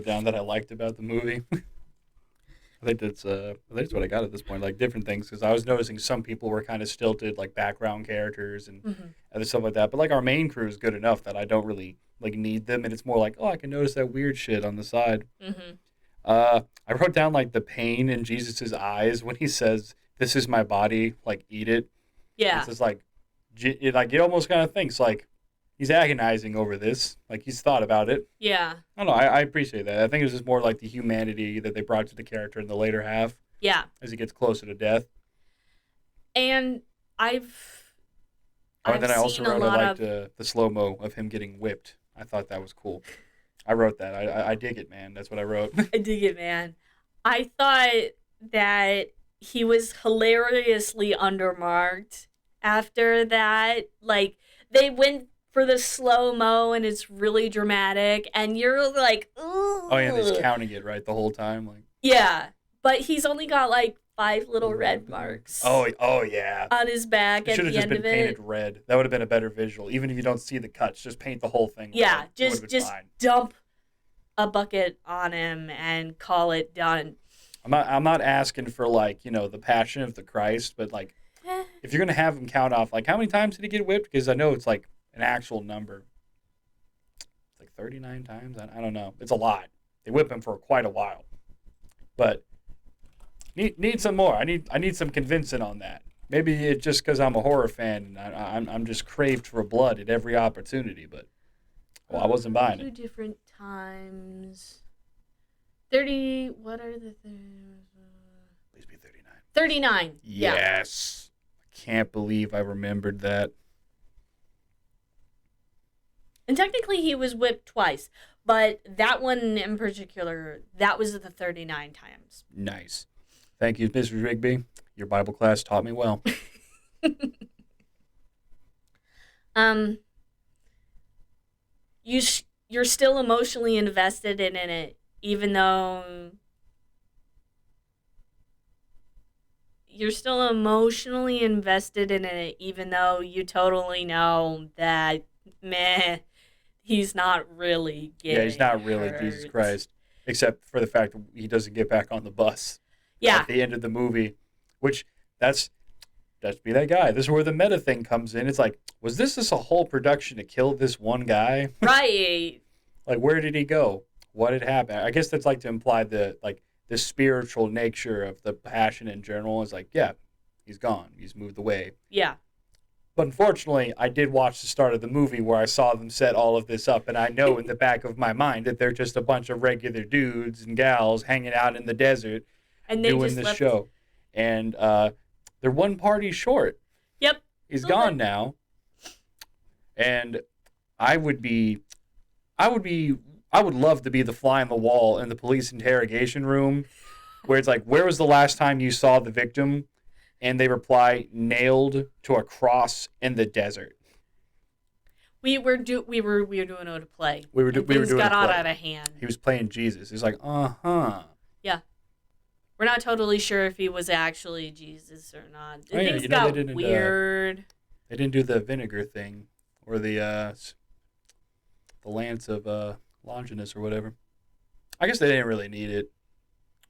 down that I liked about the movie. I think that's what I got at this point, like different things, because I was noticing some people were kind of stilted, like background characters and other stuff like that. But like our main crew is good enough that I don't really like need them, and it's more like, oh, I can notice that weird shit on the side. I wrote down like the pain in Jesus's eyes when he says, "This is my body, like eat it." Yeah, it's just like it almost kind of thinks like he's agonizing over this, like he's thought about it. Yeah, I don't know. I appreciate that. I think it was just more like the humanity that they brought to the character in the later half. Yeah, as he gets closer to death. And and then I also wrote I liked the slow-mo of him getting whipped. I thought that was cool. I wrote that. I dig it, man. That's what I wrote. I dig it, man. I thought that he was hilariously undermarked after that. Like, they went for the slow-mo and it's really dramatic and you're like, ooh. Oh, yeah, and he's counting it, right, the whole time? Like. Yeah, but he's only got like 5 little red marks. Oh yeah. On his back at the end of it. Should have just been painted red. That would have been a better visual. Even if you don't see the cuts, just paint the whole thing. Yeah, red. just dump a bucket on him and call it done. I'm not asking for like, the Passion of the Christ, but like if you're gonna have him count off, like how many times did he get whipped? Because I know it's like an actual number. It's like 39 times. I don't know. It's a lot. They whip him for quite a while. But need some more. I need some convincing on that. Maybe it's just because I'm a horror fan and I'm just craved for blood at every opportunity. But I wasn't buying it. 2 different times. 30. What are the things? Please be 39. 39. Yes. Yeah. I can't believe I remembered that. And technically he was whipped twice, but that one in particular, that was the 39 times. Nice. Thank you, Mr. Rigby. Your Bible class taught me well. You're still emotionally invested in it, even though you totally know that, he's not really getting Yeah, he's not really hurt. Jesus Christ, except for the fact that he doesn't get back on the bus. Yeah. At the end of the movie, which that's be that guy. This is where the meta thing comes in. It's like, was this just a whole production to kill this one guy? Right. Like, where did he go? What had happened? I guess that's like to imply the spiritual nature of the Passion in general. Is like, yeah, he's gone. He's moved away. Yeah. But unfortunately, I did watch the start of the movie where I saw them set all of this up, and I know in the back of my mind that they're just a bunch of regular dudes and gals hanging out in the desert And they doing just this left. show, and they're one party short. Yep. He's So gone now, and I would be, I would be, I would love to be the fly on the wall in the police interrogation room, where it's like, where was the last time you saw the victim? And they reply, nailed to a cross in the desert. We were doing a play. We were Things doing got a play. out of hand. He was playing Jesus. He's like, uh-huh. Yeah. We're not totally sure if he was actually Jesus or not. Oh, yeah, Things they got didn't, weird. they didn't do the vinegar thing or the lance of Longinus or whatever. I guess they didn't really need it.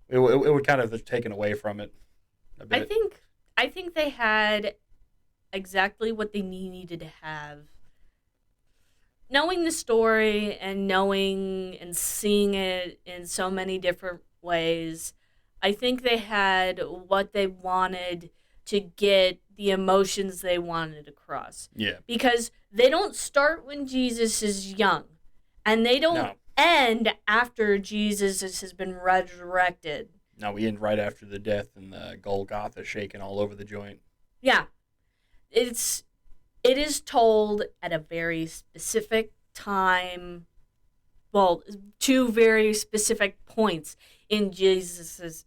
It would kind of have taken away from it a bit. I think they had exactly what they needed to have. Knowing the story and knowing and seeing it in so many different ways, I think they had what they wanted to get the emotions they wanted across. Yeah. Because they don't start when Jesus is young, and they don't end after Jesus has been resurrected. No, we end right after the death and the Golgotha shaking all over the joint. Yeah. It is told at a very specific time, well, two very specific points in Jesus's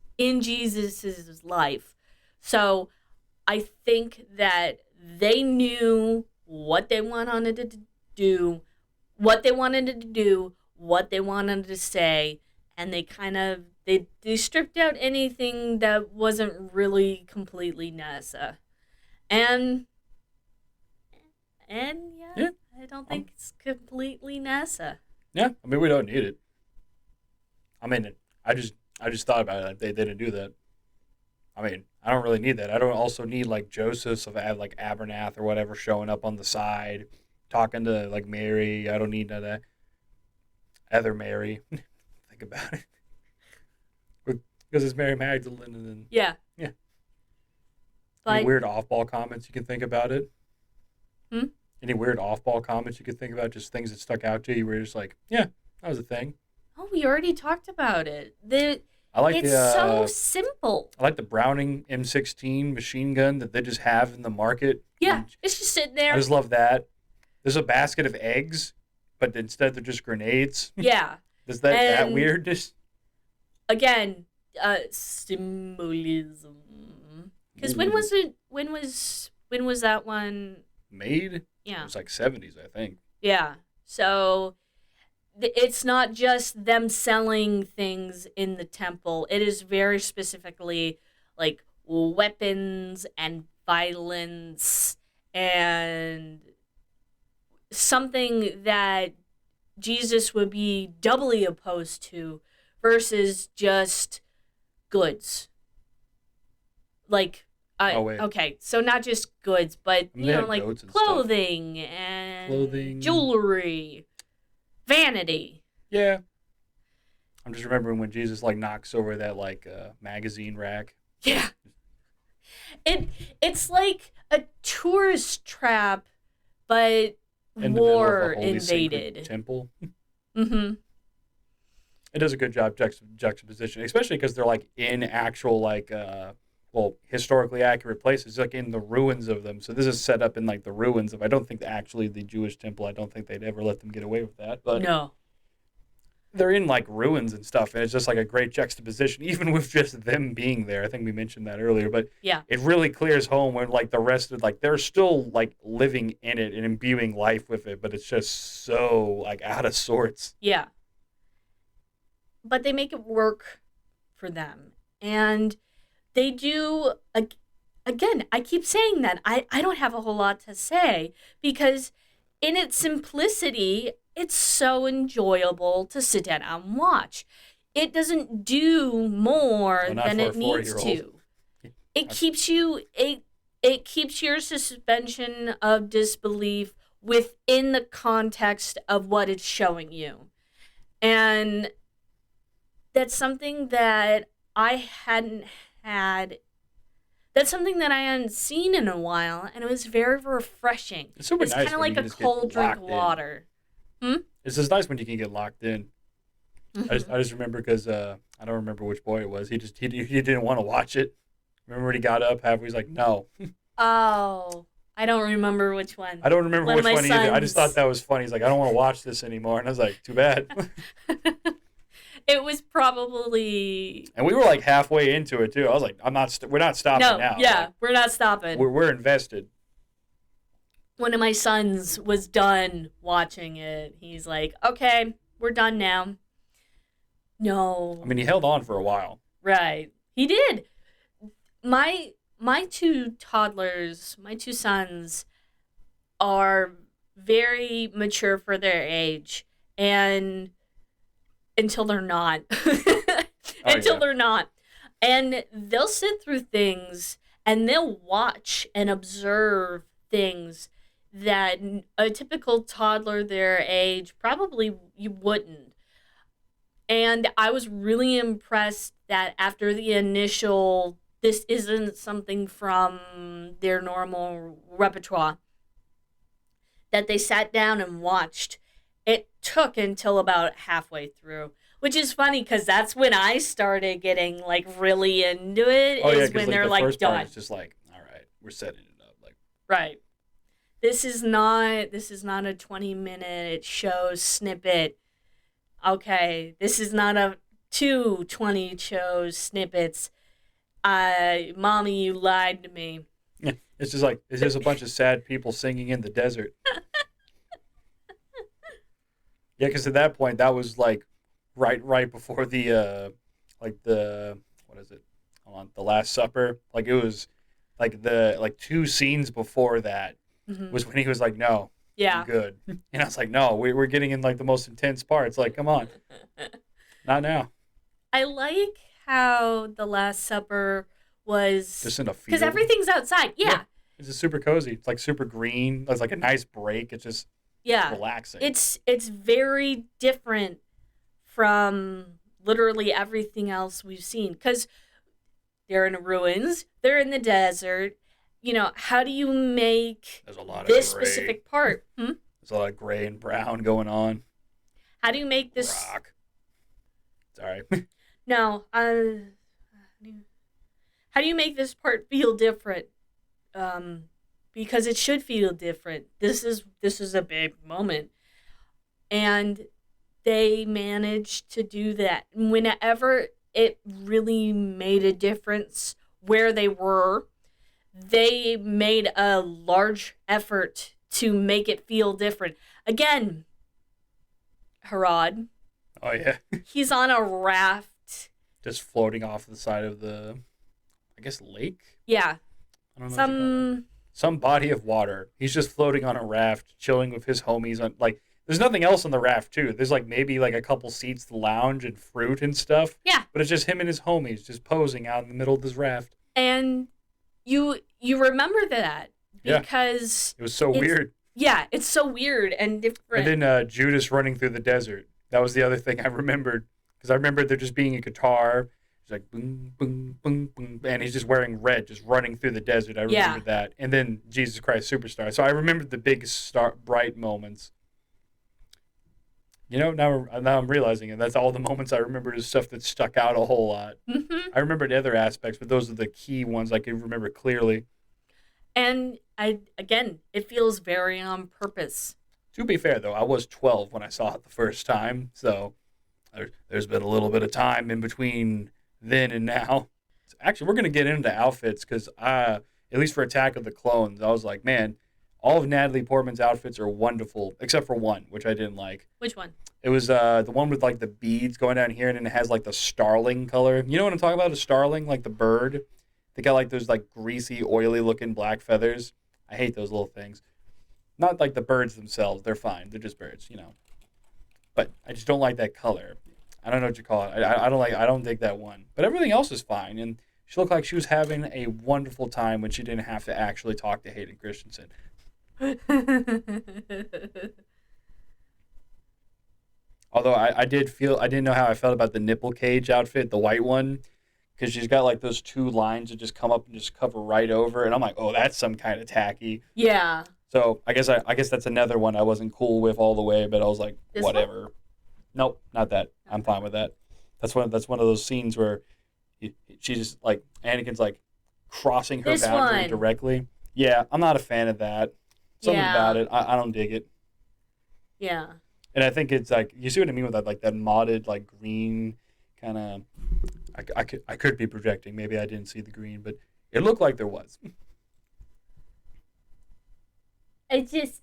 life. So I think that they knew what they wanted to do, what they wanted to do, what they wanted to say, and they kind of they stripped out anything that wasn't really completely NASA. And yeah, I don't think it's completely NASA. Yeah, I mean, we don't need it. I mean, I just thought about it. Like, they didn't do that. I mean, I don't really need that. I don't also need like Joseph's of like Abernath or whatever showing up on the side, talking to like Mary. I don't need none of that. Other Mary. Think about it. Because it's Mary Magdalene and then Yeah. any But weird off-ball comments you can think about it? Hmm? Any weird off-ball comments you could think about? Just things that stuck out to you where you're just like, yeah, that was a thing. oh, we already talked about it. I like It's so simple. I like the Browning M16 machine gun that they just have in the market. Yeah, And it's just sitting there. I just love that. There's a basket of eggs, but instead they're just grenades. Yeah. Is that And weirdness? Again, symbolism. Because when was it? When was that one? Made? It Yeah. was like 70s, I think. Yeah. So it's not just them selling things in the temple. It is very specifically like weapons and violence and something that Jesus would be doubly opposed to versus just goods. Like, wait. okay, so not just goods, but, I mean, they had like goats and stuff. clothing and jewelry, vanity. Yeah. I'm just remembering when Jesus like knocks over that like magazine rack. Yeah. It's like a tourist trap, but In the war middle of a holy sacred invaded. temple. Mm-hmm. It does a good job juxtaposition, especially because they're like in actual like historically accurate places, like in the ruins of them. So this is set up in like the ruins of. I don't think actually the Jewish temple. I don't think they'd ever let them get away with that. But No. they're in like ruins and stuff, and it's just like a great juxtaposition, even with just them being there. I think we mentioned that earlier, but Yeah. it really clears home when like the rest of like they're still like living in it and imbuing life with it, but it's just so like out of sorts. Yeah. But they make it work for them. And they do, again, I keep saying that. I don't have a whole lot to say because in its simplicity, it's so enjoyable to sit down and watch. It doesn't do more Well, not than for a it needs 4-year-old. to. It keeps you, it keeps your suspension of disbelief within the context of what it's showing you. And that's something that I hadn't had. That's something that I hadn't seen in a while, and it was very refreshing. It's super It's nice kind of when like you a just get cold drink locked of in. water. It's just nice when you can get locked in. I just remember because I don't remember which boy it was. He didn't want to watch it. Remember when he got up halfway? He's like, no. Oh, I don't remember which one. I don't remember One of which my one either. I just thought sons. that was funny. He's like, I don't want to watch this anymore. And I was like, too bad. It was probably And we were like halfway into it too. I was like, we're not stopping no, now. yeah, Like, we're not stopping. we're invested. One of my sons was done watching it. He's like, "Okay, we're done now." No, I mean, he held on for a while. right? He did. My two toddlers, my two sons, are very mature for their age, and until they're not, Oh until yeah. they're not, and they'll sit through things and they'll watch and observe things that a typical toddler their age probably you wouldn't. And I was really impressed that after the initial, this isn't something from their normal repertoire, that they sat down and watched. It took until about halfway through, which is funny because that's when I started getting like really into it, Oh yeah, is because when like they're the like first part done. is just like, all right, we're setting it up. Like, Right. This is not a 20-minute show snippet. Okay, this is not a 2 20 show snippets. Mommy, you lied to me. it's just like it's just a bunch of sad people singing in the desert. Yeah, because at that point that was like right before the like the what is it? Hold on, the Last Supper. Like it was like the like two scenes before that Hmm. was when he was like, no, I'm Yeah. good. And I was like, no, we're getting in like the most intense parts. Like, come on, not now. I like how the Last Supper was Just in a because field. everything's outside. Yeah, Yeah, it's just super cozy. It's like super green. It's like a nice break. It's just yeah. relaxing. It's very different from literally everything else we've seen because they're in the ruins, they're in the desert. How do you make There's a lot of this gray. specific part? Hmm? There's a lot of gray and brown going on. How do you make this? Rock. Sorry. No, how do you make this part feel different? Because it should feel different. This is a big moment, and they managed to do that. Whenever it really made a difference where they were, they made a large effort to make it feel different. Again, Harad, Oh yeah, he's on a raft. just floating off the side of the, I guess lake. Yeah, I don't know what you call it. some Some body of water. He's just floating on a raft, chilling with his homies. On like, there's nothing else on the raft too. There's like maybe like a couple seats to lounge and fruit and stuff. yeah, But it's just him and his homies just posing out in the middle of this raft. and you remember that Yeah. because It was so it's weird. yeah, it's so weird and And different. then Judas running through the desert. That was the other thing I remembered because I remembered there just being a guitar. It's like boom, boom, boom, boom, and he's just wearing red, just running through the desert. I Yeah. remembered that, and then Jesus Christ Superstar. So I remembered the big bright moments. Now I'm realizing it. That's all the moments I remembered is stuff that stuck out a whole lot. Hmm. I remembered other aspects, but those are the key ones I can remember clearly. And it feels very on purpose. To be fair, though, I was 12 when I saw it the first time, so there's been a little bit of time in between then and now. Actually, we're going to get into outfits because at least for Attack of the Clones, I was like, man, all of Natalie Portman's outfits are wonderful, except for one, which I didn't like. Which one? It was the one with like the beads going down here, and then it has like the starling color. You know what I'm talking about? A starling, like the bird. They got like those like greasy, oily looking black feathers. I hate those little things. Not like the birds themselves. They're fine. They're just birds. But I just don't like that color. I don't know what you call it. I don't like. I don't dig that one. But everything else is fine. And she looked like she was having a wonderful time when she didn't have to actually talk to Hayden Christensen. Although I didn't know how I felt about the nipple cage outfit, the white one, because she's got like those two lines that just come up and just cover right over, and I'm like, oh, that's some kind of tacky. Yeah. So I guess that's another one I wasn't cool with all the way, but I was like, This one? whatever. Nope, not that. I'm fine with that. That's one of those scenes where she's like Anakin's like crossing her This boundary one. directly. Yeah, I'm not a fan of that. Something about Yeah. it, I don't dig it. Yeah. And I think it's like you see what I mean with that, like that modded like green kind of. I could be projecting. Maybe I didn't see the green, but it looked like there was. It just,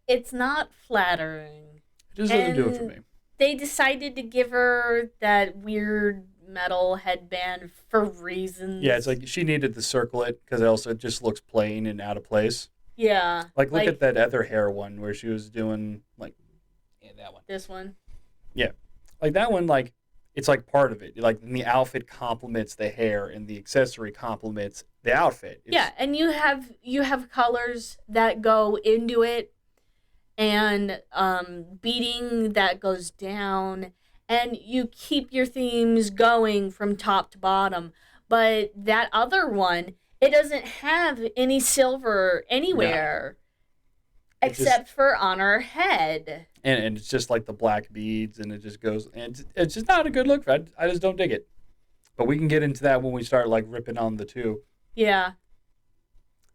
it's not flattering. It just doesn't do it for And me. they decided to give her that weird metal headband for reasons. Yeah, it's like she needed to circle it because else it just looks plain and out of place. Yeah. Like look at that other hair one where she was doing like yeah that one. This one. Yeah, like that one like it's like part of it. Like the outfit complements the hair and the accessory complements the outfit. Yeah, and you have colors that go into it, and beading that goes down, and you keep your themes going from top to bottom. But that other one, it doesn't have any silver No, anywhere it just except for on her head. and it's just like the black beads and it just goes and it's just not a good look. I just don't dig it. But we can get into that when we start like ripping on the two. Yeah.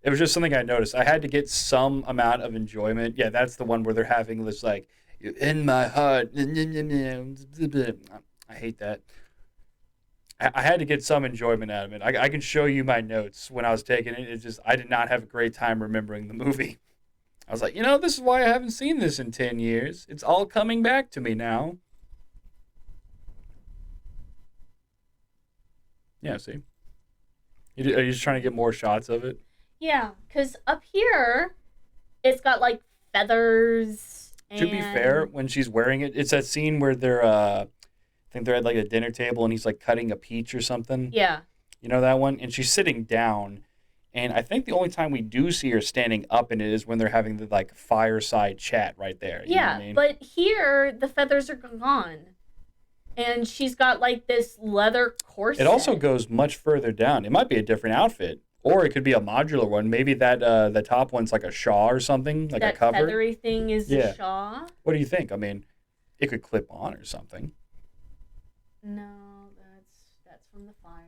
It was just something I noticed. I had to get some amount of enjoyment. Yeah, that's the one where they're having this like in my heart. I hate that. I had to get some enjoyment out of it. I can show you my notes when I was taking it. It's just I did not have a great time remembering the movie. I was like, this is why I haven't seen this in 10 years. It's all coming back to me now. Yeah, see? Are you just trying to get more shots of it? Yeah, because up here, it's got like feathers To be fair, and. when she's wearing it, it's that scene where I think they're at like a dinner table and he's like cutting a peach or something. Yeah. You know that one? And she's sitting down. And I think the only time we do see her standing up in it is when they're having the like fireside chat right there. You know what Yeah, I mean? but here the feathers are gone. And she's got like this leather corset. It also goes much further down. It might be a different outfit. Or it could be a modular one. Maybe that the top one's like a shawl or something, like a that cover. feathery thing is Yeah. the shawl. What do you think? I mean, it could clip on or something. No, that's from the fire.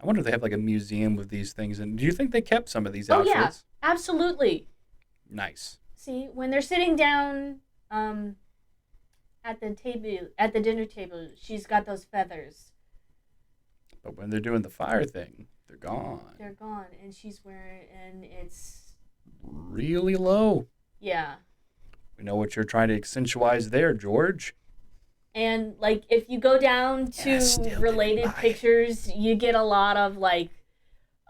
I wonder if they have like a museum with these things. And do you think they kept some of these Oh outfits? yeah, absolutely. Nice. See, when they're sitting down at the dinner table, she's got those feathers. But when they're doing the fire thing, they're gone. They're gone, and she's wearing, and it's Really low. yeah. We know what you're trying to accentuate there, George. And like if you go down Yeah, to still didn't related buy it. pictures, you get a lot of like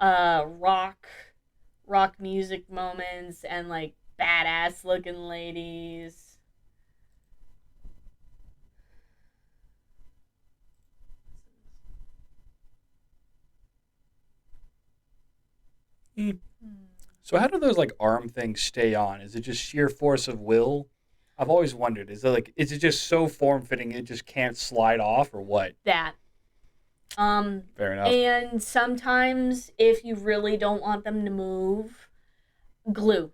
rock music moments and like badass looking ladies. Hmm. So how do those like arm things stay on? Is it just sheer force of will? I've always wondered. Is it just so form fitting it just can't slide off or what? That. Fair enough. And sometimes if you really don't want them to move, glue.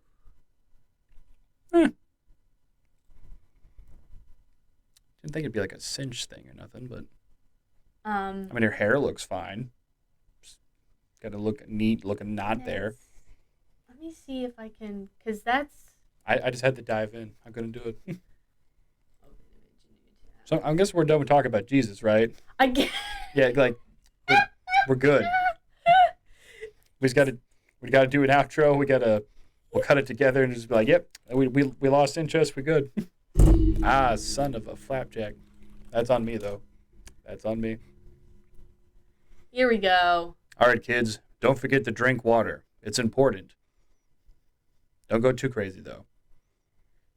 Hmm. Didn't think it'd be like a cinch thing or nothing, but I mean her hair looks fine. Got to look neat, looking knot there. Let me see if I can, because that's. I just had to dive in. I couldn't do it. So I guess we're done with talking about Jesus, right? I get. Yeah, like we're good. We just got to do an outro. We'll cut it together and just be like, yep, we lost interest. We're good. Ah, son of a flapjack. That's on me though. That's on me. Here we go. All right, kids, don't forget to drink water. It's important. Don't go too crazy though.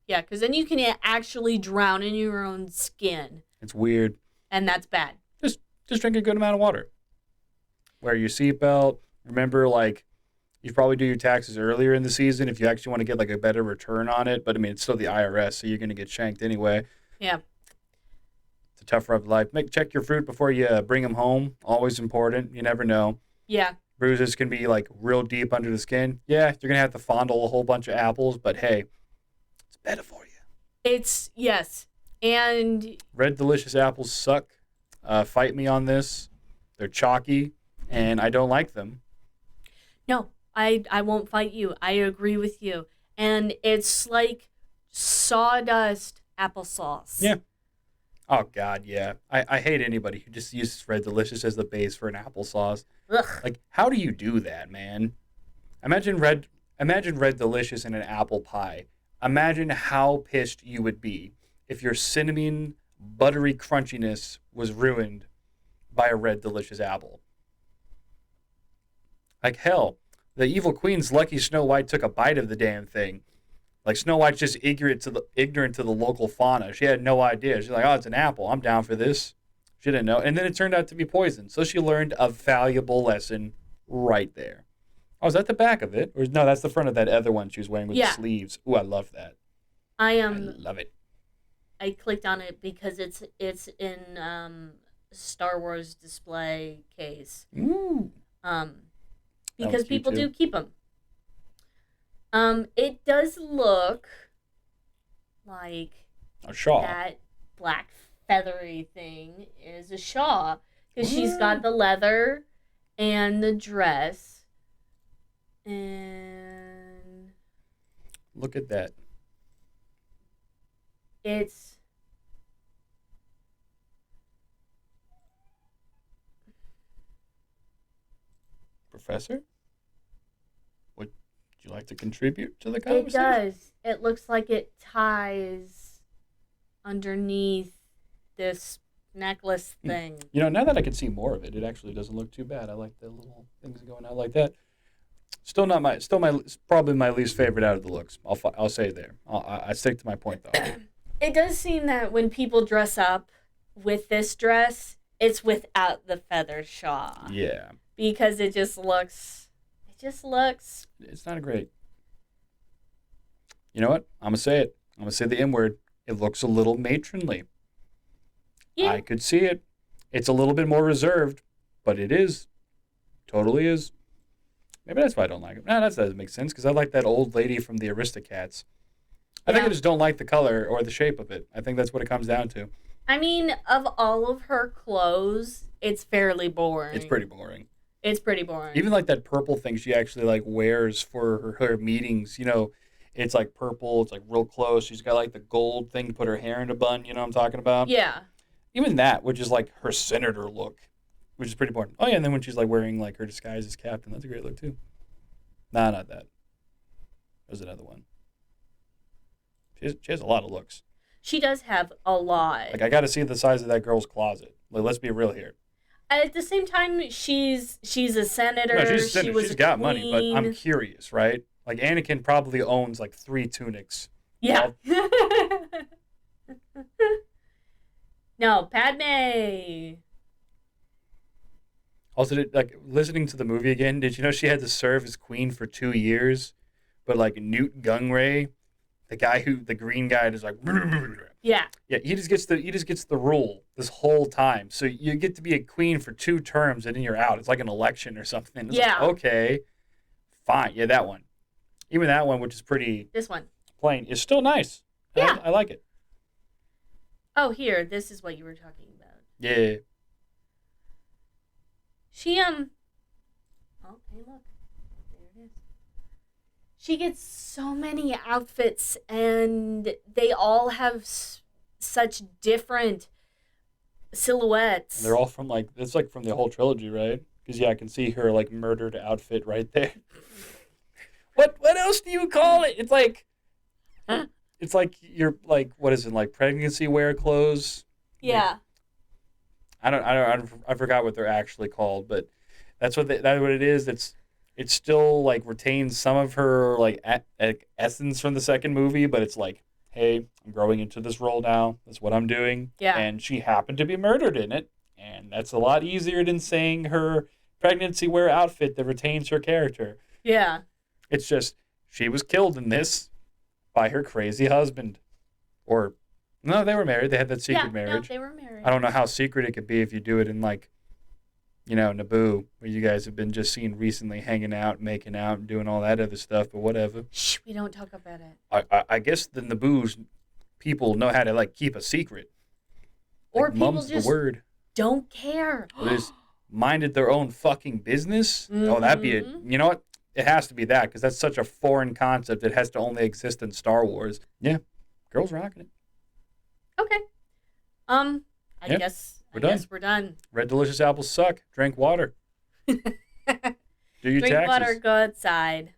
Yeah, because then you can actually drown in your own skin, It's weird. and that's bad. Just drink a good amount of water. Wear your seatbelt. Remember, like, you probably do your taxes earlier in the season if you actually want to get like a better return on it. But I mean, it's still the IRS, so you're going to get shanked anyway. Yeah. It's a tough rough life. Check your fruit before you bring them home. Always important. You never know. Yeah. Bruises can be like real deep under the skin. Yeah, you're gonna have to fondle a whole bunch of apples, but hey, it's better for you. It's yes. And Red Delicious apples suck. Fight me on this. They're chalky, and I don't like them. no, I won't fight you. I agree with you. And it's like sawdust applesauce. Yeah. Oh God, yeah. I hate anybody who just uses Red Delicious as the base for an applesauce. Ugh. Like, how do you do that, man? Imagine Red Delicious in an apple pie. Imagine how pissed you would be if your cinnamon buttery crunchiness was ruined by a Red Delicious apple. Like hell, the evil queen's lucky Snow White took a bite of the damn thing. Like Snow White's just ignorant to the local fauna. She had no idea. She's like, oh, it's an apple. I'm down for this. She didn't know. And then it turned out to be poison. So she learned a valuable lesson right there. Oh, is that the back of it? Or no, that's the front of that other one she was wearing with the Yeah. sleeves. Ooh, I love that. I I love it. I clicked on it because it's in Star Wars display case. Ooh. Um, That because was cute, people too. do keep them. It does look like A shawl. that black feathery thing is a shawl because she's got the leather and the dress and Look at that. it's Professor? Would you like to contribute to the it conversation? does. It looks like it ties underneath this necklace thing. You know, now that I can see more of it, it actually doesn't look too bad. I like the little things going out like that. Still probably my least favorite out of the looks. I'll say there. I stick to my point though. It does seem that when people dress up with this dress, it's without the feather shawl Yeah, because it just looks it's not great. You know what? I'm gonna say it. I'm gonna say the M word. It looks a little matronly. yeah. I could see it. It's a little bit more reserved, but it is. Totally is. Maybe that's why I don't like it. No, that doesn't make sense because I like that old lady from the Aristocats. I think I Yeah. just don't like the color or the shape of it. I think that's what it comes down to. I mean, of all of her clothes, it's fairly boring. It's pretty boring. It's pretty boring. Even like that purple thing she actually like wears for her meetings, you know, it's like purple, it's like real close. She's got like the gold thing to put her hair in a bun, you know what I'm talking about? yeah. Even that, which is like her senator look, which is pretty boring. Oh yeah, and then when she's like wearing like her disguise as captain, that's a great look too. Nah, not that. There's another one. She has a lot of looks. She does have a lot. Like I got to see the size of that girl's closet. Like, let's be real here. At the same time, she's a senator. No, she's a She senator. was She's a got money, but I'm queen. curious, right? Like Anakin probably owns like 3 tunics. Yeah. No, Padme. Also, like listening to the movie again, did you know she had to serve as queen for 2 years? But like Newt Gunray, the green guy, is like, Yeah. yeah, he just gets the rule this whole time. So you get to be a queen for 2 terms and then you're out. It's like an election or something. It's Yeah. like, okay, fine, yeah, that one. Even that one, which is pretty This one. plain, is still nice. Yeah. I like it. Oh, here. This is what you were talking about. Yeah. She Oh, hey, look. There it is. She gets so many outfits, and they all have such different silhouettes. And they're all from like it's like from the whole trilogy, right? Because yeah, I can see her like murdered outfit right there. What else do you call it? It's like it's like you're like what is it like pregnancy wear clothes? Yeah. I forgot what they're actually called, but that's what it is. It still like retains some of her like essence from the second movie, but it's like, hey, I'm growing into this role now. That's what I'm doing. Yeah. And she happened to be murdered in it, and that's a lot easier than saying her pregnancy wear outfit that retains her character. Yeah. It's just she was killed in this by her crazy husband, or no, they were married. They had that secret Yeah, marriage. no, they were married. I don't know how secret it could be if you do it in like, Naboo, where you guys have been just seen recently hanging out, making out, and doing all that other stuff, but whatever. Shh, we don't talk about it. I guess the Naboo's people know how to, like, keep a secret. Or Like, people mum's the just word. don't care. Or just minded their own fucking business. Oh, that'd be it. Mhm. You know what? It has to be that, because that's such a foreign concept. It has to only exist in Star Wars. Yeah, girls rocking it. Okay. I Yeah, guess we're done. we're done. Red Delicious apples suck. Drink water. Do your Drink taxes. water, go outside.